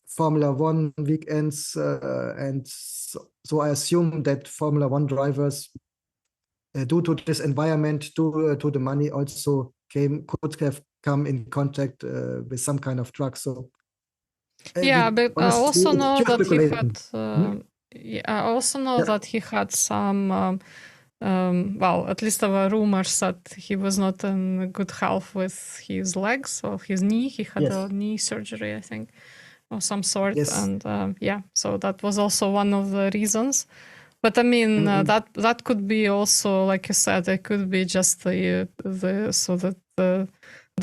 Formula One weekends, and so I assume that Formula One drivers, due to this environment, due to the money, also could have come in contact with some kind of drug. So yeah, but I honestly, also it's know pure that he speculation. had. Yeah, I also know Yeah. that he had some. Well, at least there were rumors that he was not in good health with his legs or his knee. He had a Yes. knee surgery, I think, of some sort. Yes. And yeah, so that was also one of the reasons. But I mean, that could be also, like you said, it could be just the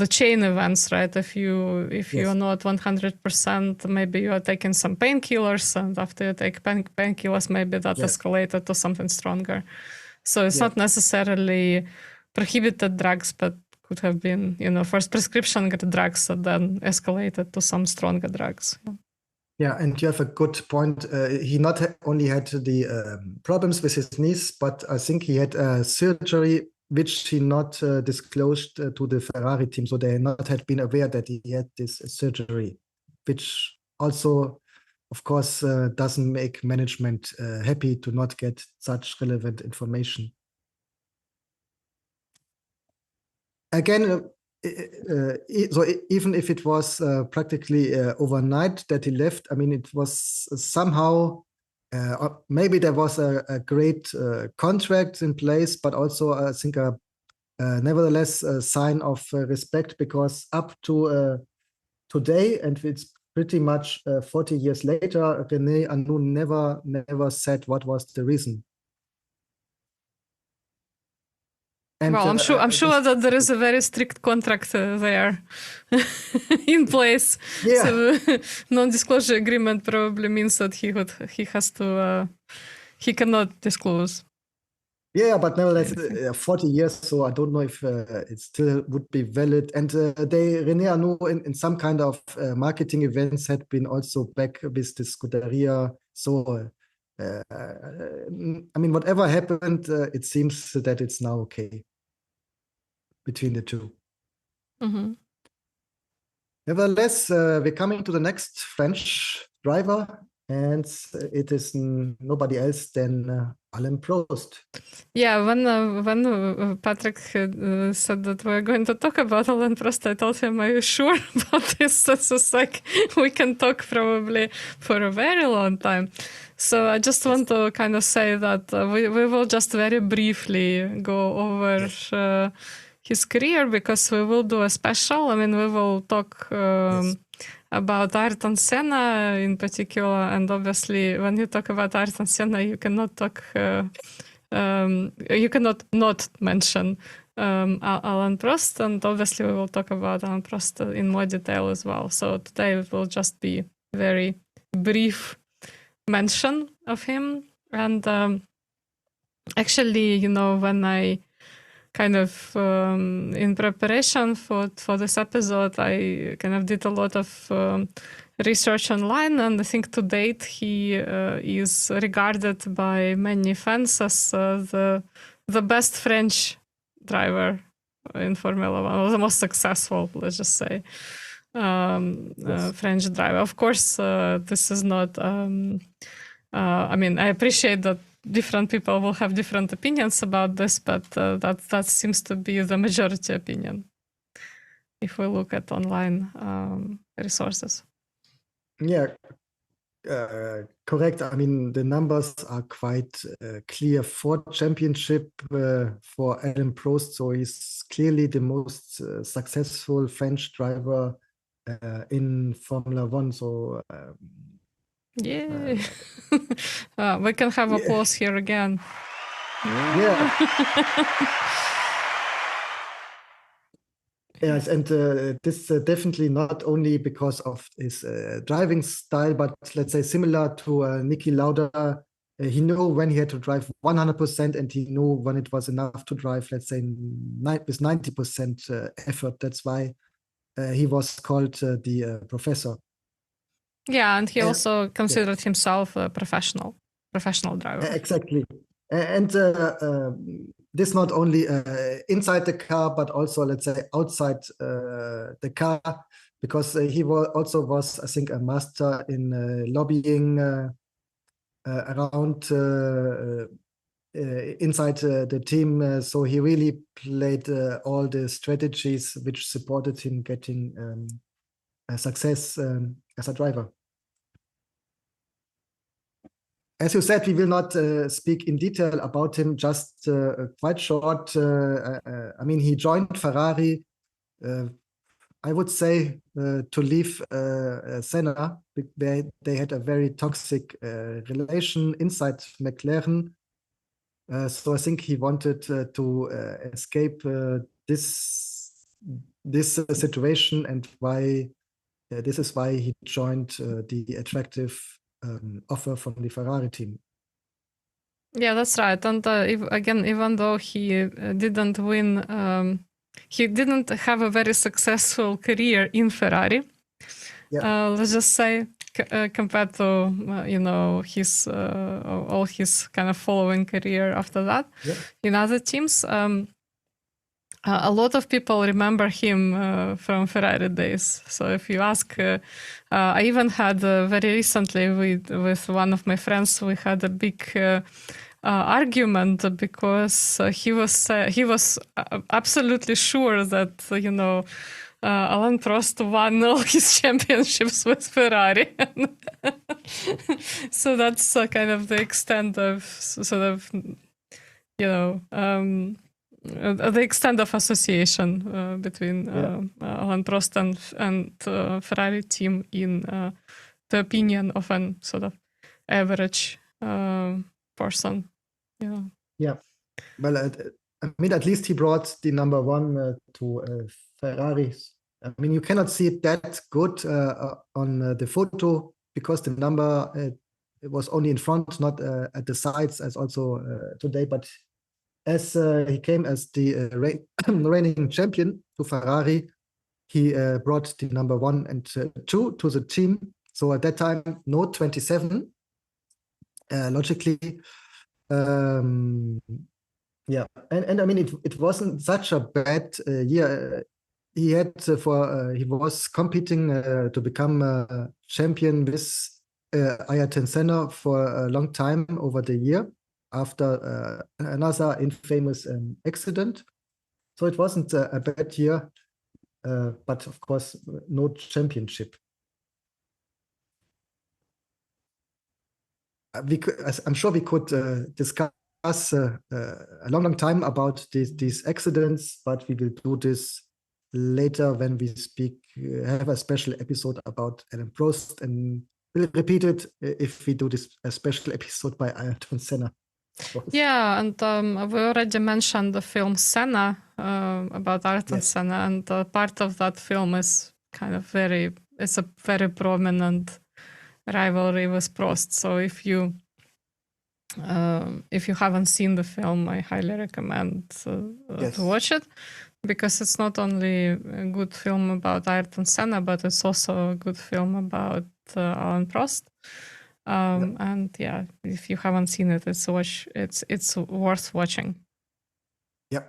chain events, right? If you Yes. are not 100%, maybe you are taking some painkillers, and after you take painkillers, maybe that Yeah. escalated to something stronger. So it's Yeah. not necessarily prohibited drugs, but could have been, first prescription drugs that then escalated to some stronger drugs. Yeah, and you have a good point. He not only had the problems with his knees, but I think he had surgery which he not disclosed to the Ferrari team. So they not had been aware that he had this surgery, which also, of course, doesn't make management happy to not get such relevant information. Again, so even if it was practically overnight that he left, I mean, it was somehow, maybe there was a great contract in place, but also I think nevertheless a sign of respect, because up to today, and it's pretty much 40 years later, René Arnoux never said what was the reason. And, well, I'm sure that there is a very strict contract there in place. Yeah. So non-disclosure agreement probably means that he cannot disclose. Yeah, but nevertheless, 40 years, so I don't know if it still would be valid. And René Arnoux in some kind of marketing events had been also back with the Scuderia. So, I mean, whatever happened, it seems that it's now okay between the two. Mm-hmm. Nevertheless, we're coming to the next French driver, and it is nobody else than Alain Prost. Yeah, when Patrick said that we're going to talk about Alain Prost, I told him, "Are you sure about this?" This is like, we can talk probably for a very long time. So I just want to kind of say that we will just very briefly go over his career, because we will do a special. I mean, we will talk about Ayrton Senna in particular, and obviously when you talk about Ayrton Senna, you cannot talk... you cannot not mention Alain Prost, and obviously we will talk about Alain Prost in more detail as well. So today it will just be very brief mention of him. And actually, when I kind of in preparation for this episode, I kind of did a lot of research online, and I think to date he is regarded by many fans as the best French driver in Formula One, or the most successful, let's just say, French driver. Of course, this is not. I mean, I appreciate that different people will have different opinions about this, but that seems to be the majority opinion. if we look at online resources. Yeah, correct. I mean, the numbers are quite clear. 4 championship for Alain Prost, so he's clearly the most successful French driver in Formula One. So Yay! We can have yeah, applause here again. yeah. Yes, and this definitely not only because of his driving style, but let's say similar to Niki Lauda, he knew when he had to drive 100%, and he knew when it was enough to drive, let's say, with 90% effort. That's why he was called the professor. Yeah, and he also Yeah, considered himself a professional driver. exactly. And this not only inside the car, but also, let's say, outside the car, because he also was, I think, a master in lobbying around inside the team. So he really played all the strategies which supported him getting success as a driver. As you said, we will not speak in detail about him, just quite short. I mean, he joined Ferrari, I would say, to leave Senna. They had a very toxic relation inside McLaren. So I think he wanted to escape this situation, and this is why he joined the attractive offer from the Ferrari team. Yeah, that's right. And again, even though he didn't win, he didn't have a very successful career in Ferrari. Yeah. Let's just say, compared to his all his kind of following career after that in other teams. A lot of people remember him from Ferrari days. So if you ask, I even had very recently with one of my friends, we had a big argument because he was absolutely sure that Alain Prost won all his championships with Ferrari. So that's kind of the extent of sort of the extent of association between Alain Prost and Ferrari team in the opinion of an sort of average person. Yeah. Yeah. Well, I mean, at least he brought the number 1 to Ferrari. I mean, you cannot see it that good on the photo because the number it was only in front, not at the sides, as also today. But as he came as the reigning champion to Ferrari, he brought the number 1 and 2 to the team. So at that time, no 27. Logically, yeah, and I mean, it wasn't such a bad year. He had he was competing to become a champion with Ayrton Senna for a long time over the year after another infamous accident. So it wasn't a bad year, but of course, no championship. I'm sure we could discuss a long time about these accidents, but we will do this later when we have a special episode about Alain Prost, and we'll repeat it if we do this a special episode by Ayrton Senna. Yeah, and we already mentioned the film Senna about Ayrton Senna, and part of that film is kind of it's a very prominent rivalry with Prost. So if you haven't seen the film, I highly recommend to watch it, because it's not only a good film about Ayrton Senna, but it's also a good film about Alain Prost. And yeah, if you haven't seen it, it's worth watching. Yeah.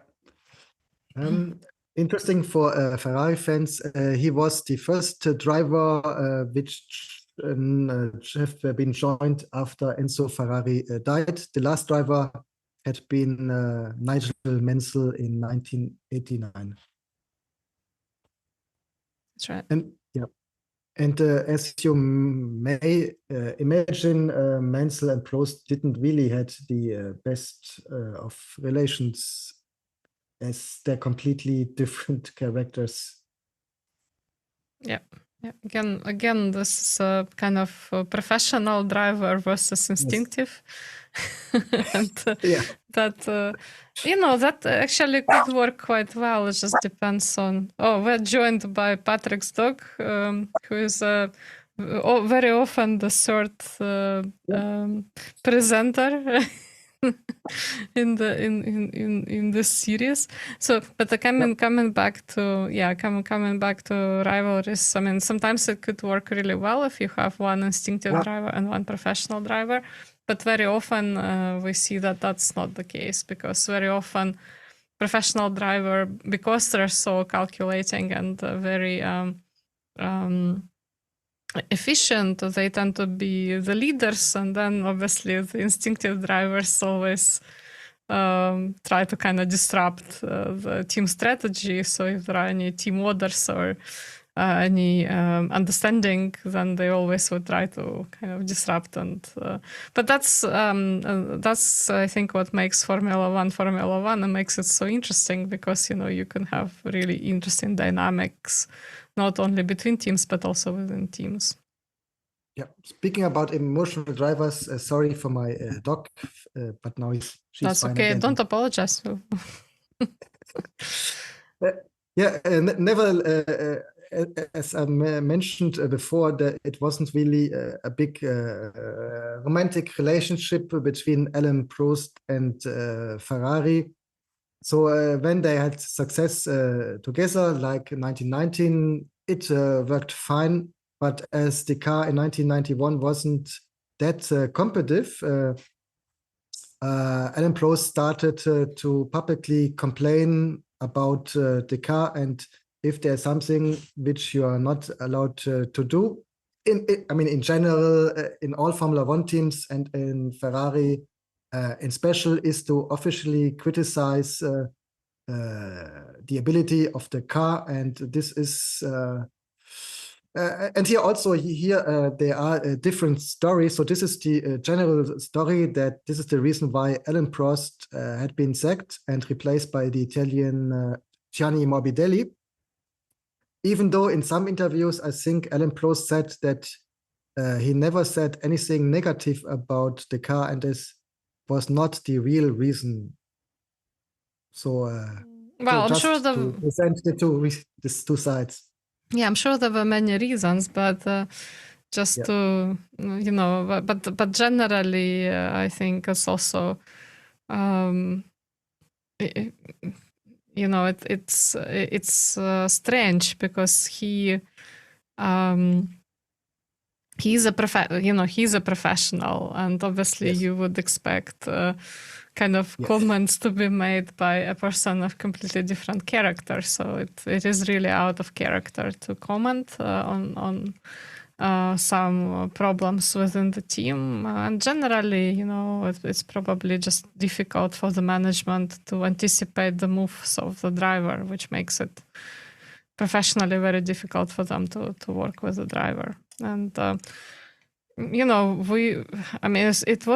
Interesting for Ferrari fans. He was the first driver which have been joined after Enzo Ferrari died. The last driver had been Nigel Mansell in 1989. That's right. And as you may imagine, Mansell and Prost didn't really had the best of relations, as they're completely different characters. Yeah. Again, this is a kind of a professional driver versus instinctive, and Yeah. that that actually could work quite well. It just depends on. Oh, we're joined by Patrick's dog, who is very often the third presenter in this series. So, but coming back to coming back to rivalries. I mean, sometimes it could work really well if you have one instinctive driver and one professional driver. But very often we see that that's not the case, because very often professional driver, because they're so calculating and very efficient, they tend to be the leaders, and then obviously the instinctive drivers always try to kind of disrupt the team strategy. So if there are any team orders or any understanding, then they always would try to kind of disrupt. And but that's I think what makes Formula One and makes it so interesting, because you can have really interesting dynamics not only between teams but also within teams. Yeah. Speaking about emotional drivers, sorry for my dog, but now she's That's fine okay. again. Don't apologize. Yeah, never. As I mentioned before, that it wasn't really a big romantic relationship between Alain Prost and Ferrari. So when they had success together, like 1919, it worked fine. But as the car in 1991 wasn't that competitive, Alain Prost started to publicly complain about the car, and if there's something which you are not allowed to do, in general, in all Formula One teams and in Ferrari in special, is to officially criticize the ability of the car, and this is. And here also, there are different stories. So this is the general story, that this is the reason why Alain Prost had been sacked and replaced by the Italian Gianni Morbidelli. Even though in some interviews, I think Alain Prost said that he never said anything negative about the car, and this was not the real reason. So, well, I'm sure to present these two sides. Yeah, I'm sure there were many reasons, but just to but generally, I think it's also it's strange, because he's a professional, and obviously you would expect kind of comments to be made by a person of completely different character. So it is really out of character to comment on some problems within the team. And generally, it's probably just difficult for the management to anticipate the moves of the driver, which makes it professionally very difficult for them to work with the driver. And it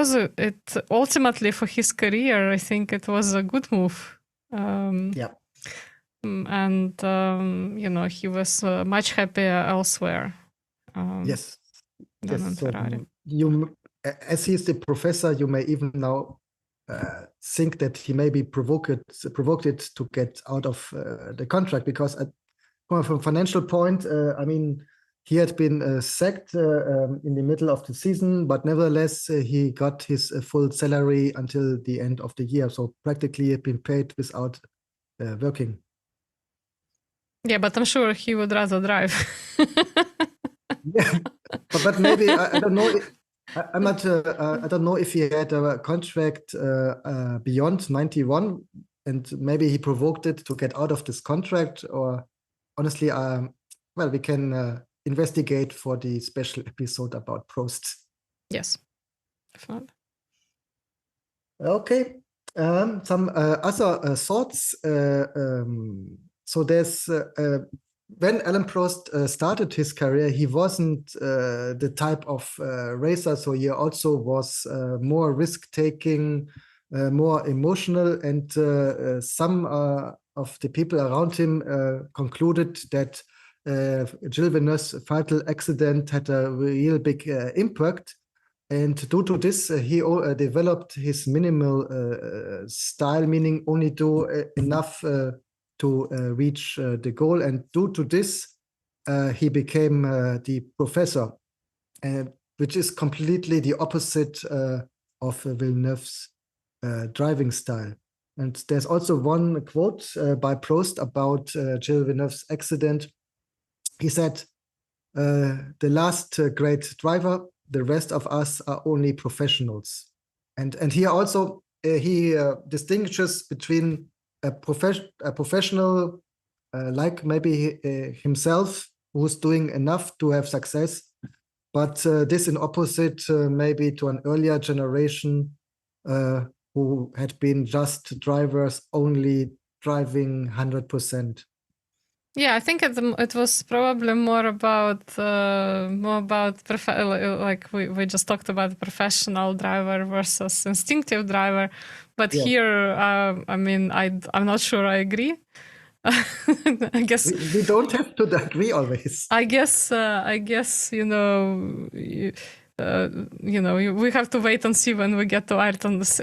ultimately for his career, I think it was a good move. And he was much happier elsewhere. Yes. Than in Ferrari. As he's the professor, you may even now think that he maybe provoked it to get out of the contract, because from a financial point, he had been sacked in the middle of the season, but nevertheless, he got his full salary until the end of the year. So practically, he had been paid without working. Yeah, but I'm sure he would rather drive. Yeah, but maybe I don't know. I'm not. I don't know if he had a contract beyond 91, and maybe he provoked it to get out of this contract. Or honestly, we can investigate for the special episode about Prost. Yes, definitely. Okay. Some other thoughts. So there's when Alain Prost started his career, he wasn't the type of racer. So he also was more risk-taking, more emotional, and some of the people around him concluded that Gilles Villeneuve's fatal accident had a real big impact. And due to this, he developed his minimal style, meaning only do enough to reach the goal. And due to this, he became the professor, which is completely the opposite of Villeneuve's driving style. And there's also one quote by Prost about Gilles Villeneuve's accident. He said, the last great driver, the rest of us are only professionals. And here also, he distinguishes between a professional like maybe himself, who's doing enough to have success, but this in opposite maybe to an earlier generation who had been just drivers only driving 100%. Yeah, I think it was probably more about like we just talked about professional driver versus instinctive driver, but Yeah. here I mean I'm not sure I agree. I guess we don't have to agree always. I guess you know. We have to wait and see when we get to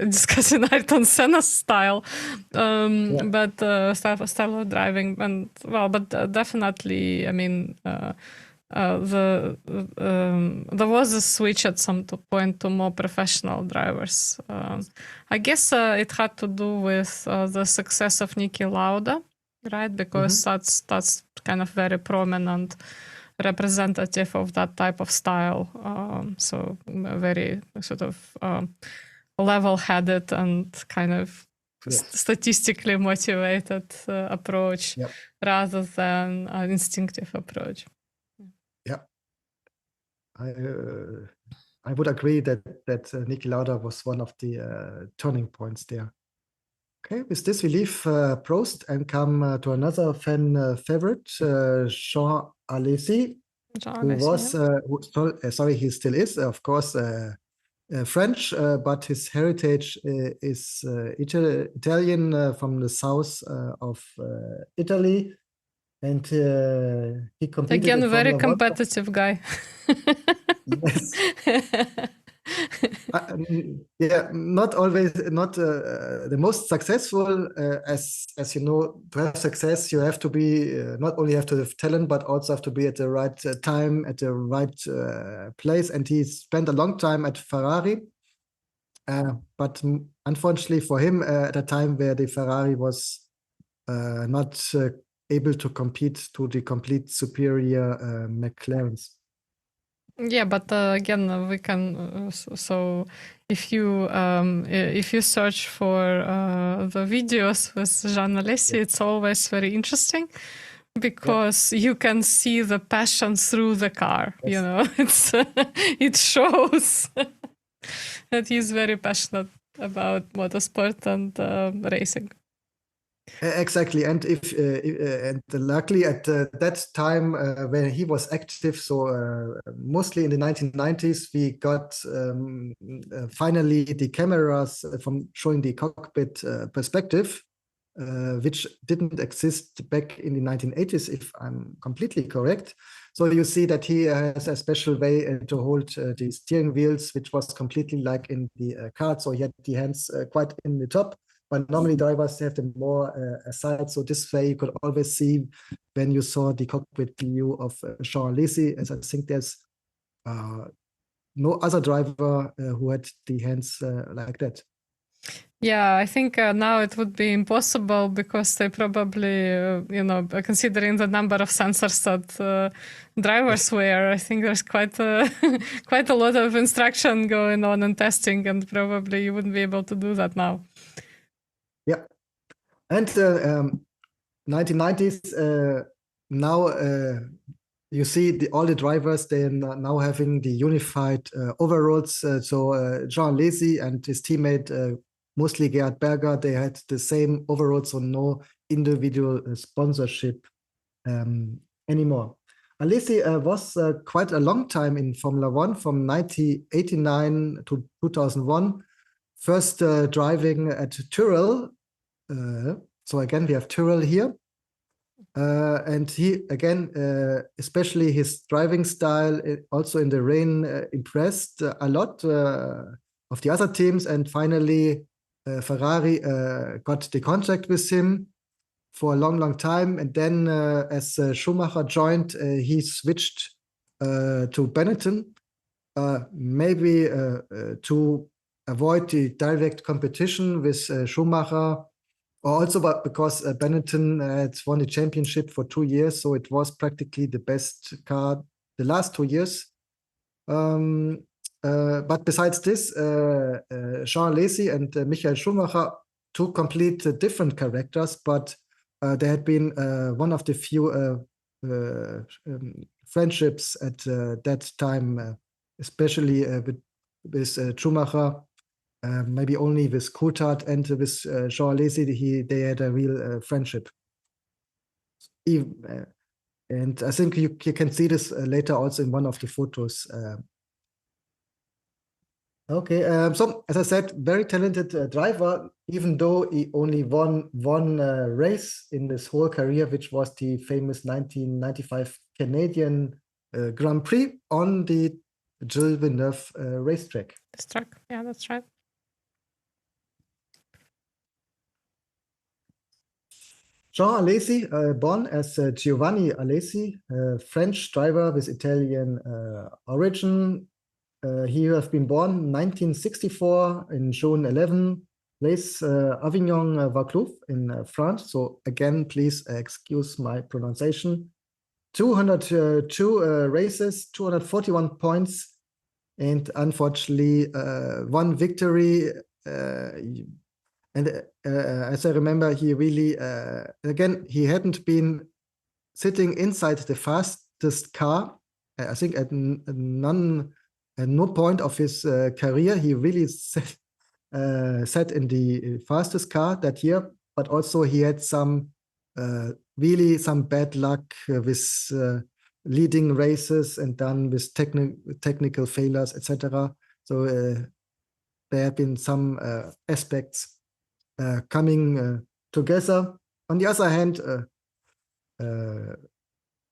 discussing Ayrton Senna's style, but style of driving, and well, but definitely, I mean, there was a switch at some point to more professional drivers. I guess it had to do with the success of Niki Lauda, right? Because that's kind of very prominent representative of that type of style. So very sort of level-headed and kind of statistically motivated approach rather than an instinctive approach. Yeah, I would agree that Niki Lauda was one of the turning points there. Okay, with this we leave Prost and come to another fan favorite, Jean Alesi, who was, sorry, he still is, of course, French, but his heritage is Italian from the south of Italy. And he competed again, in very Formula competitive guy. Yes. Yeah, not always, not the most successful. As you know, to have success, you have to be not only have to have talent, but also have to be at the right time, at the right place. And he spent a long time at Ferrari, but unfortunately for him, at a time where the Ferrari was not able to compete to the complete superior McLarens. Yeah, but again, we can. So if you search for the videos with Jean Alesi, it's always very interesting because you can see the passion through the car. You know, it shows that he's very passionate about motorsport and racing. Exactly, and and luckily at that time when he was active, so mostly in the 1990s, we got finally the cameras from showing the cockpit perspective, which didn't exist back in the 1980s, if I'm completely correct. So you see that he has a special way to hold the steering wheels, which was completely like in the kart. So he had the hands quite in the top. But normally drivers have them more aside. So this way you could always see when you saw the cockpit view of Jean Alesi, as I think there's no other driver who had the hands like that. Yeah, I think now it would be impossible because they probably, considering the number of sensors that drivers wear, I think there's quite a lot of instruction going on and testing, and probably you wouldn't be able to do that now. Yeah, and 1990s. Now you see all the drivers. They're now having the unified overalls. So Jean Alesi and his teammate, mostly Gerhard Berger, they had the same overalls, so no individual sponsorship anymore. Alesi was quite a long time in Formula One, from 1989 to 2001. First driving at Tyrrell. So again, we have Tyrrell here. And he, again, especially his driving style, also in the rain, impressed a lot of the other teams. And finally, Ferrari got the contract with him for a long, long time. And then as Schumacher joined, he switched to Benetton, maybe to avoid the direct competition with Schumacher, or also because Benetton had won the championship for 2 years, so it was practically the best car the last 2 years. But besides this, Jean Alesi and Michael Schumacher, two complete different characters, but there had been one of the few friendships at that time, especially with Schumacher. Maybe only with Coulthard and with Jean Alesi, they had a real friendship. And I think you can see this later also in one of the photos. Okay, so as I said, very talented driver, even though he only won one race in this whole career, which was the famous 1995 Canadian Grand Prix on the Gilles Villeneuve racetrack. This track, yeah, that's right. Jean Alesi, born as Giovanni Alesi, French driver with Italian origin. He has been born 1964 in June 11, place Avignon Vaucluse in France. So again, please excuse my pronunciation. 202 races, 241 points, and unfortunately one victory. And as I remember, he really, again, he hadn't been sitting inside the fastest car. I think at no point of his career, he really sat in the fastest car that year. But also he had really some bad luck with leading races and then with technical failures, etc. So there have been some aspects coming together. On the other hand,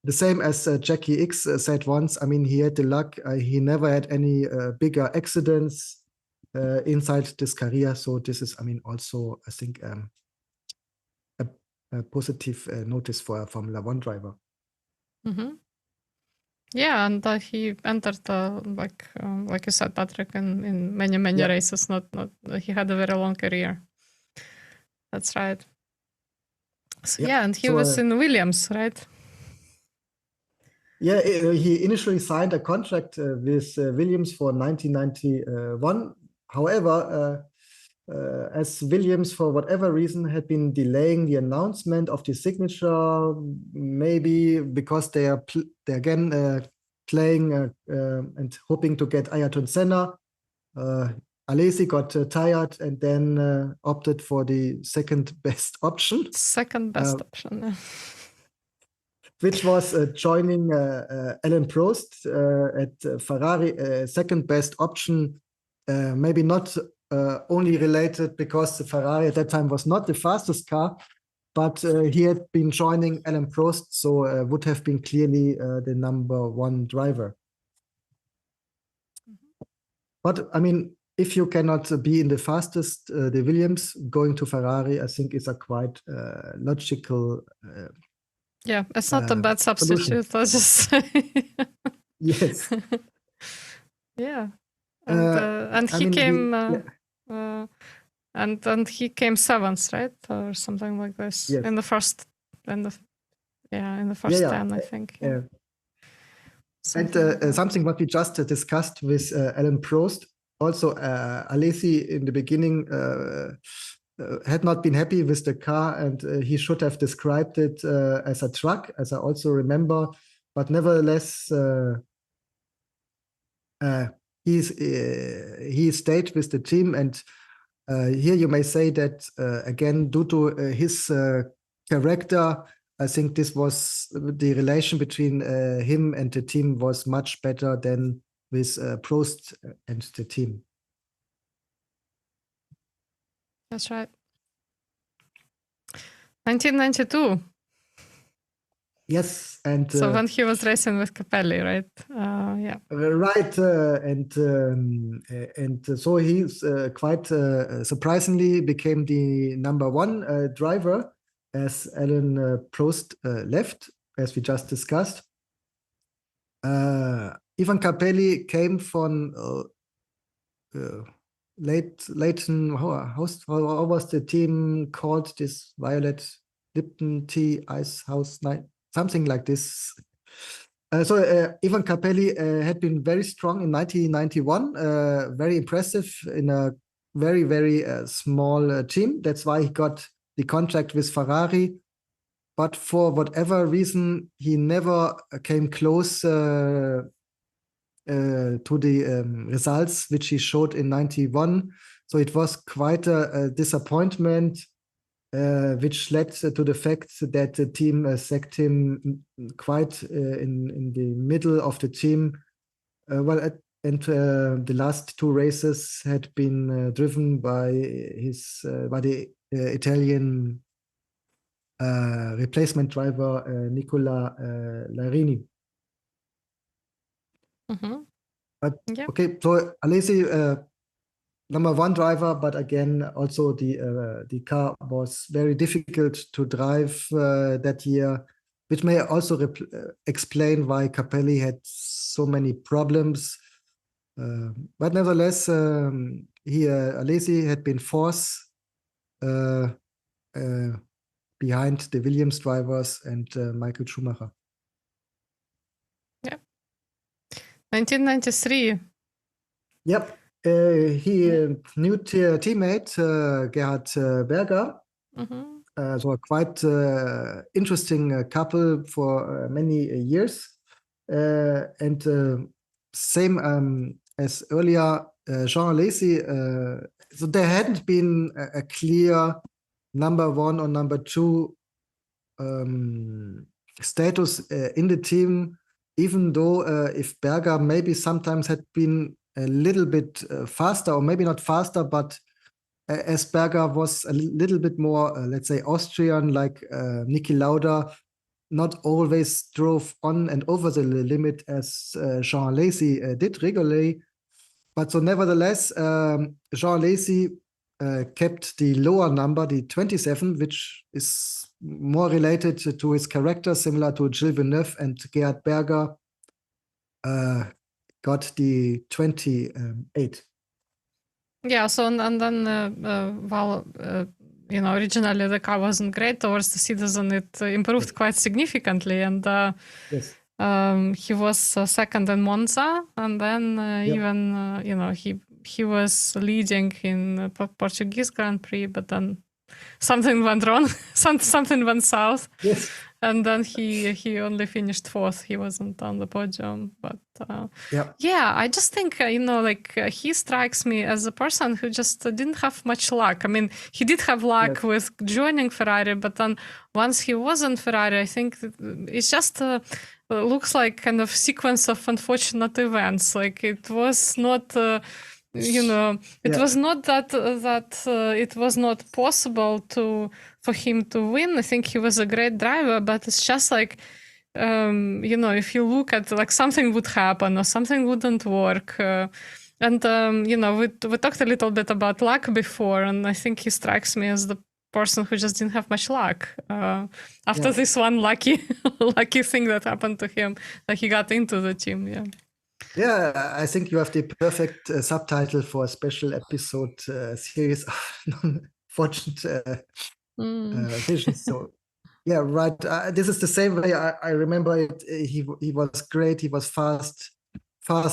the same as Jackie X said once, I mean, he had the luck. He never had any bigger accidents inside this career. So this is, I mean, also, I think, a positive notice for a Formula One driver. Mm-hmm. Yeah, and he entered like you said, Patrick, in many races. Not he had a very long career. That's right. So, yeah, and he was in Williams, right? Yeah, he initially signed a contract with Williams for 1991. However, as Williams, for whatever reason, had been delaying the announcement of the signature, maybe because they're again playing and hoping to get Ayrton Senna. Alesi got tired and then opted for the second best option. Second best option. Which was joining Alain Prost at Ferrari, second best option, maybe not only related because the Ferrari at that time was not the fastest car, but he had been joining Alain Prost, so would have been clearly the number one driver. But I mean, if you cannot be in the fastest, the Williams, going to Ferrari, I think is a quite logical. Yeah, it's not a bad substitute. Let's just say. Yes. Yeah, and he came. And he came seventh, right, or something like this, yes. in the first, in the first 10, I think. Yeah. And something what we just discussed with Alain Prost, also Alesi in the beginning had not been happy with the car, and he should have described it as a truck, as I also remember. But nevertheless, he stayed with the team, and here you may say that again, due to his character, I think this was the relation between him and the team was much better than with Prost and the team. That's right. 1992. Yes, and So when he was racing with Capelli, right? Yeah. right, and so he's quite surprisingly became the number one driver as Alain Prost left, as we just discussed. Ivan Capelli came from Leighton. How was the team called? This Violet Lipton Tea Ice House Night, something like this. So Ivan Capelli had been very strong in 1991, very impressive in a very, very small team. That's why he got the contract with Ferrari. But for whatever reason, he never came close to the results which he showed in 91. So it was quite a disappointment, which led to the fact that the team sacked him quite in the middle of the team. The last two races had been driven by the Italian replacement driver Nicola Larini. Mm-hmm. But Yeah. okay, so Alesi, number one driver, but again, also the car was very difficult to drive that year, which may also explain why Capelli had so many problems. But nevertheless, Alesi had been fourth behind the Williams drivers and Michael Schumacher. Yeah. 1993. Yep. New teammate Gerhard Berger. Mm-hmm. So a quite interesting couple for many years. And same as earlier, Jean Alesi. So there hadn't been a clear number one or number two status in the team, even though if Berger maybe sometimes had been a little bit faster, or maybe not faster, but as Berger was a little bit more, let's say, Austrian, like Niki Lauda, not always drove on and over the limit as Jean Alesi did regularly. But so nevertheless, Jean Alesi kept the lower number, the 27, which is more related to his character, similar to Gilles Villeneuve, and Gerhard Berger got the 28. Yeah, so and then originally the car wasn't great. Towards the season, it improved quite significantly, and yes. He was second in Monza, and then he was leading in Portuguese Grand Prix, but then something went wrong, something went south. Yes. And then he only finished fourth. He wasn't on the podium. But I just think, he strikes me as a person who just didn't have much luck. I mean, he did have luck with joining Ferrari, but then once he was in Ferrari, I think it's just looks like kind of sequence of unfortunate events. Like it was not... it was not that it was not possible for him to win. I think he was a great driver, but it's just like, if you look at like something would happen or something wouldn't work. We talked a little bit about luck before, and I think he strikes me as the person who just didn't have much luck after this one lucky thing that happened to him, that he got into the team. Yeah, I think you have the perfect subtitle for a special episode series of non-fortunate visions. So, yeah, right. This is the same way I remember it. He was great. He was fast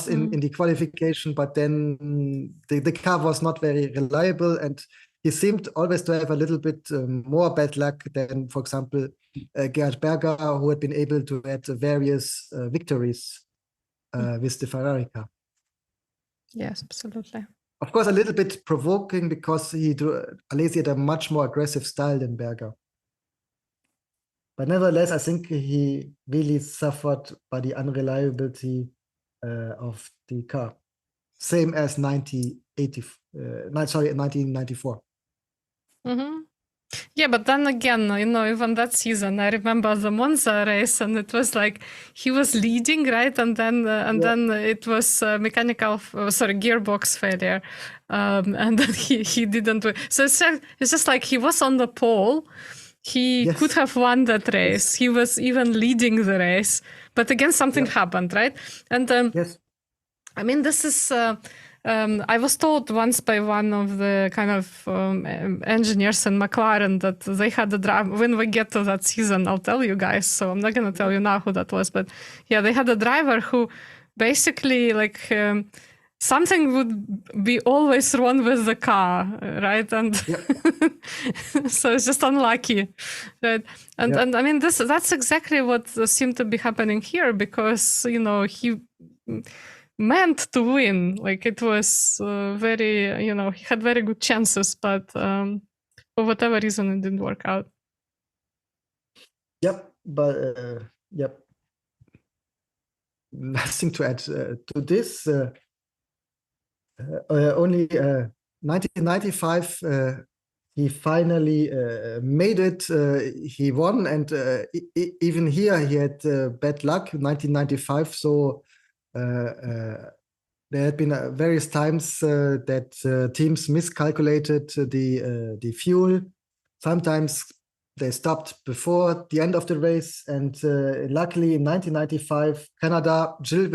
in the qualification, but then the car was not very reliable, and he seemed always to have a little bit more bad luck than, for example, Gerhard Berger, who had been able to add various victories with the Ferrari car. Yes, absolutely. Of course, a little bit provoking because Alesi had a much more aggressive style than Berger. But nevertheless, I think he really suffered by the unreliability of the car. Same as 1994. Mm-hmm. Yeah, but then again, even that season, I remember the Monza race, and it was like he was leading, right? And then then it was gearbox failure, and then he didn't. So it's just like he was on the pole. He could have won that race. He was even leading the race, but again, something happened, right? And yes. I mean, this is. I was told once by one of the kind of engineers in McLaren that they had a driver. When we get to that season, I'll tell you guys. So I'm not going to tell you now who that was. But yeah, they had a driver who basically something would be always wrong with the car, right? And so it's just unlucky, right? And I mean, that's exactly what seemed to be happening here, because he meant to win. Like, it was very, he had very good chances, but for whatever reason, it didn't work out. Yep, but nothing to add to this. Only 1995, he finally made it. He won, and even here he had bad luck. 1995, so. There had been various times that teams miscalculated the fuel. Sometimes they stopped before the end of the race, and luckily in 1995, Canada, Gilles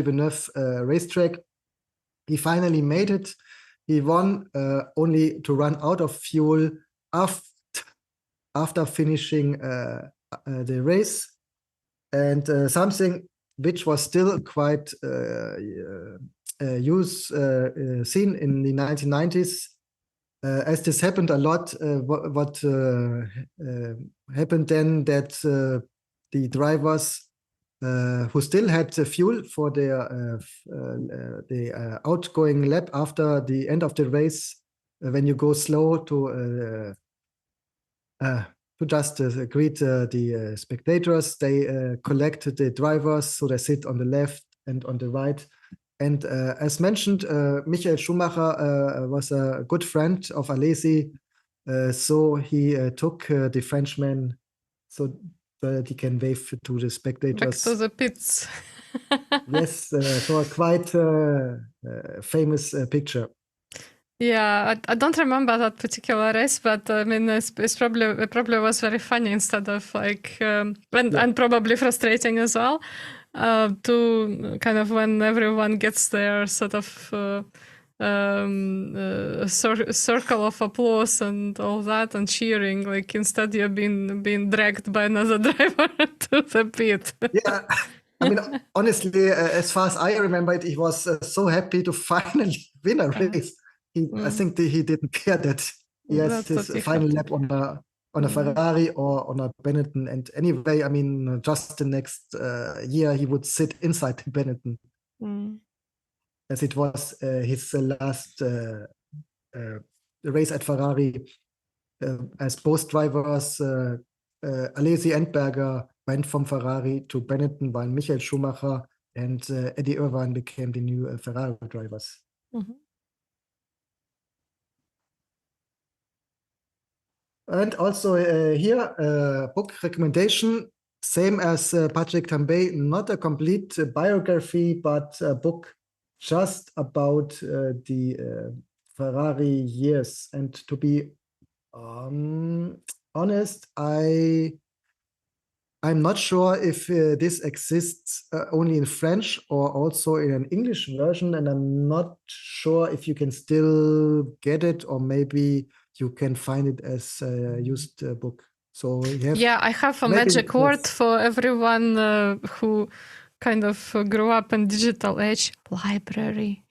Villeneuve racetrack, he finally made it. He won only to run out of fuel after finishing the race, and something which was still quite seen in the 1990s. As this happened a lot, what happened then, that the drivers who still had fuel for the outgoing lap after the end of the race, when you go slow to just greet the spectators. They collect the drivers, so they sit on the left and on the right. And as mentioned, Michael Schumacher was a good friend of Alesi, so he took the Frenchman so that he can wave to the spectators. Back to the pits. Yes, so a quite famous picture. Yeah, I don't remember that particular race, but I mean, it probably was very funny instead of and probably frustrating as well. To kind of, when everyone gets their sort of circle of applause and all that and cheering, like, instead you're being dragged by another driver to the pit. Yeah. I mean, honestly, as far as I remember it, he was so happy to finally win a race. I think he didn't care that he has his final lap on a Ferrari or on a Benetton. And anyway, I mean, just the next year he would sit inside the Benetton, as it was his last race at Ferrari. As both drivers, Alesi and Berger, went from Ferrari to Benetton, while Michael Schumacher and Eddie Irvine became the new Ferrari drivers. And also here, book recommendation, same as Patrick Tambay, not a complete biography, but a book just about the Ferrari years. And to be honest, I'm not sure if this exists only in French or also in an English version, and I'm not sure if you can still get it, or maybe you can find it as a used book. So I have a magic word for everyone who kind of grew up in digital age: library.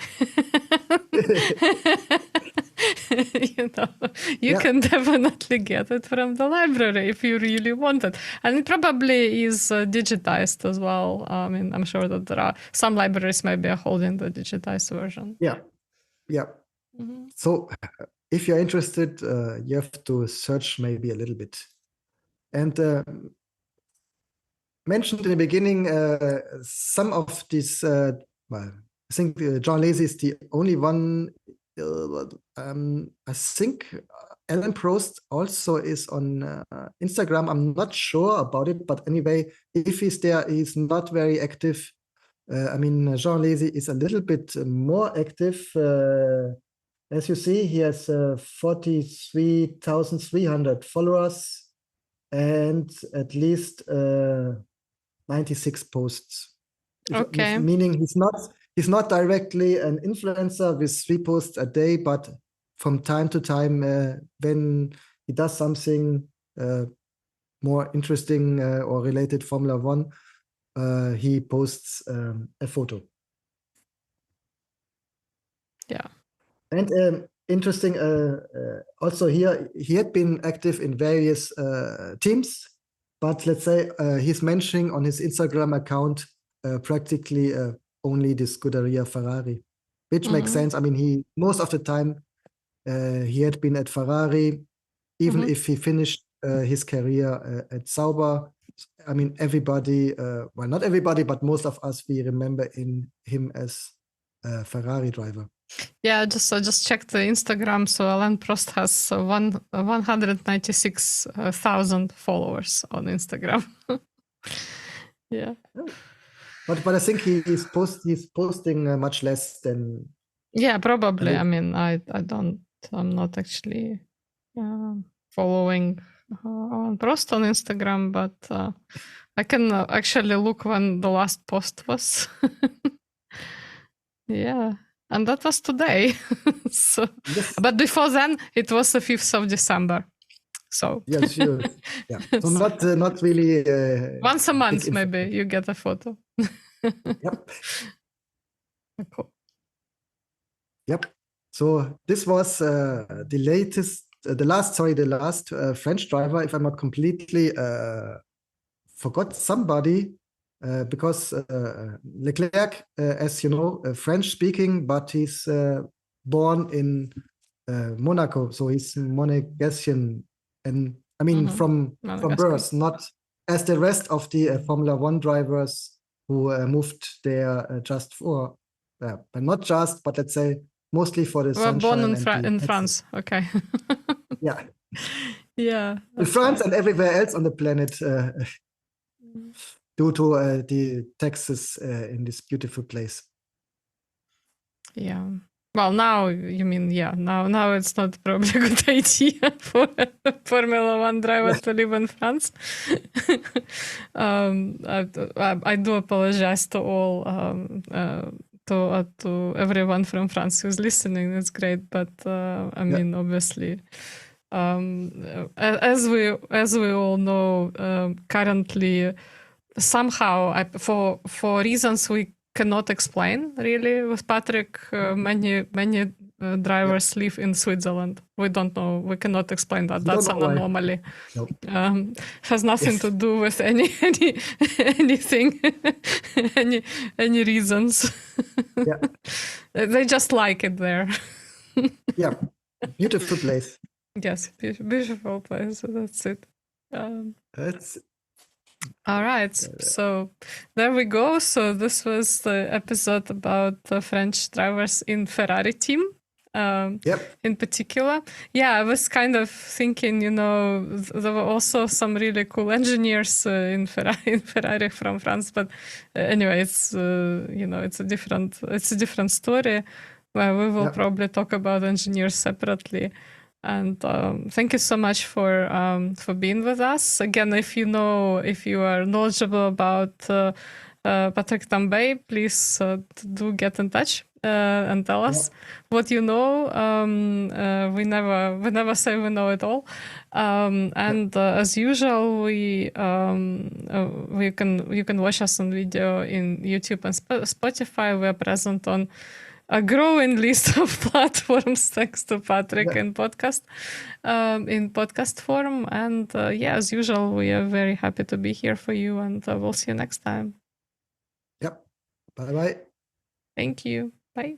You can definitely get it from the library if you really want it. And it probably is digitized as well. I mean, I'm sure that there are some libraries maybe are holding the digitized version. Yeah. So if you're interested, you have to search maybe a little bit. And mentioned in the beginning, some of these, well, I think Jean Alesi is the only one. I think Alain Prost also is on Instagram. I'm not sure about it, but anyway, if he's there, he's not very active. I mean, Jean Alesi is a little bit more active. As you see, he has 43,300 followers and at least 96 posts. Okay. Meaning he's not directly an influencer with 3 posts a day, but from time to time, when he does something more interesting or related Formula One, he posts a photo. Yeah. And interesting, also here, he had been active in various teams, but let's say he's mentioning on his Instagram account practically only the Scuderia Ferrari, which makes sense. I mean, most of the time he had been at Ferrari, even if he finished his career at Sauber. I mean, everybody, well, not everybody, but most of us, we remember him as a Ferrari driver. Yeah, I just checked the Instagram. So Alain Prost has 196,000 followers on Instagram. Yeah. But I think he's posting much less than. Yeah, probably. I mean, I'm not actually following Alain Prost on Instagram, but I can actually look when the last post was. Yeah. And that was today. So, Yes. but before then, it was the 5th of December. So Yes, sure. Yeah. So not really. Once a month, maybe you get a photo. Yep. Cool. Yep. So this was the last French driver. If I'm not completely forgot somebody, because Leclerc, as you know, French speaking, but he's born in Monaco, so he's Monegasque, and I mean from birth, not as the rest of the Formula One drivers who moved there just for, but not just, but let's say mostly for the sunshine. Born in France, okay. Yeah. Yeah. In France and everywhere else on the planet, due to the taxes in this beautiful place. Yeah. Well, now you mean, yeah, now it's not probably a good idea for a Formula One driver to live in France. I do apologize to all, to everyone from France who's listening. It's great, but I mean, obviously, as we all know, currently, somehow, for reasons we cannot explain really with Patrick, many drivers live in Switzerland. We don't know. We cannot explain that. That's an anomaly. Nope. Has nothing to do with anything, any reasons. Yeah. They just like it there. Yeah, beautiful place. Yes, beautiful place. That's it. That's all right, so there we go. So this was the episode about the French drivers in Ferrari team. In particular, I was kind of thinking, there were also some really cool engineers in Ferrari from France, but anyway, it's it's a different story where we will probably talk about engineers separately. And thank you so much for being with us again. If you are knowledgeable about Patrick Tambay, please do get in touch and tell us what you know. We never say we know it all. And as usual, you can watch us on video in YouTube and Spotify. We are present on a growing list of platforms thanks to Patrick in podcast form. And as usual, we are very happy to be here for you, and we'll see you next time. Yep. Bye-bye. Thank you. Bye.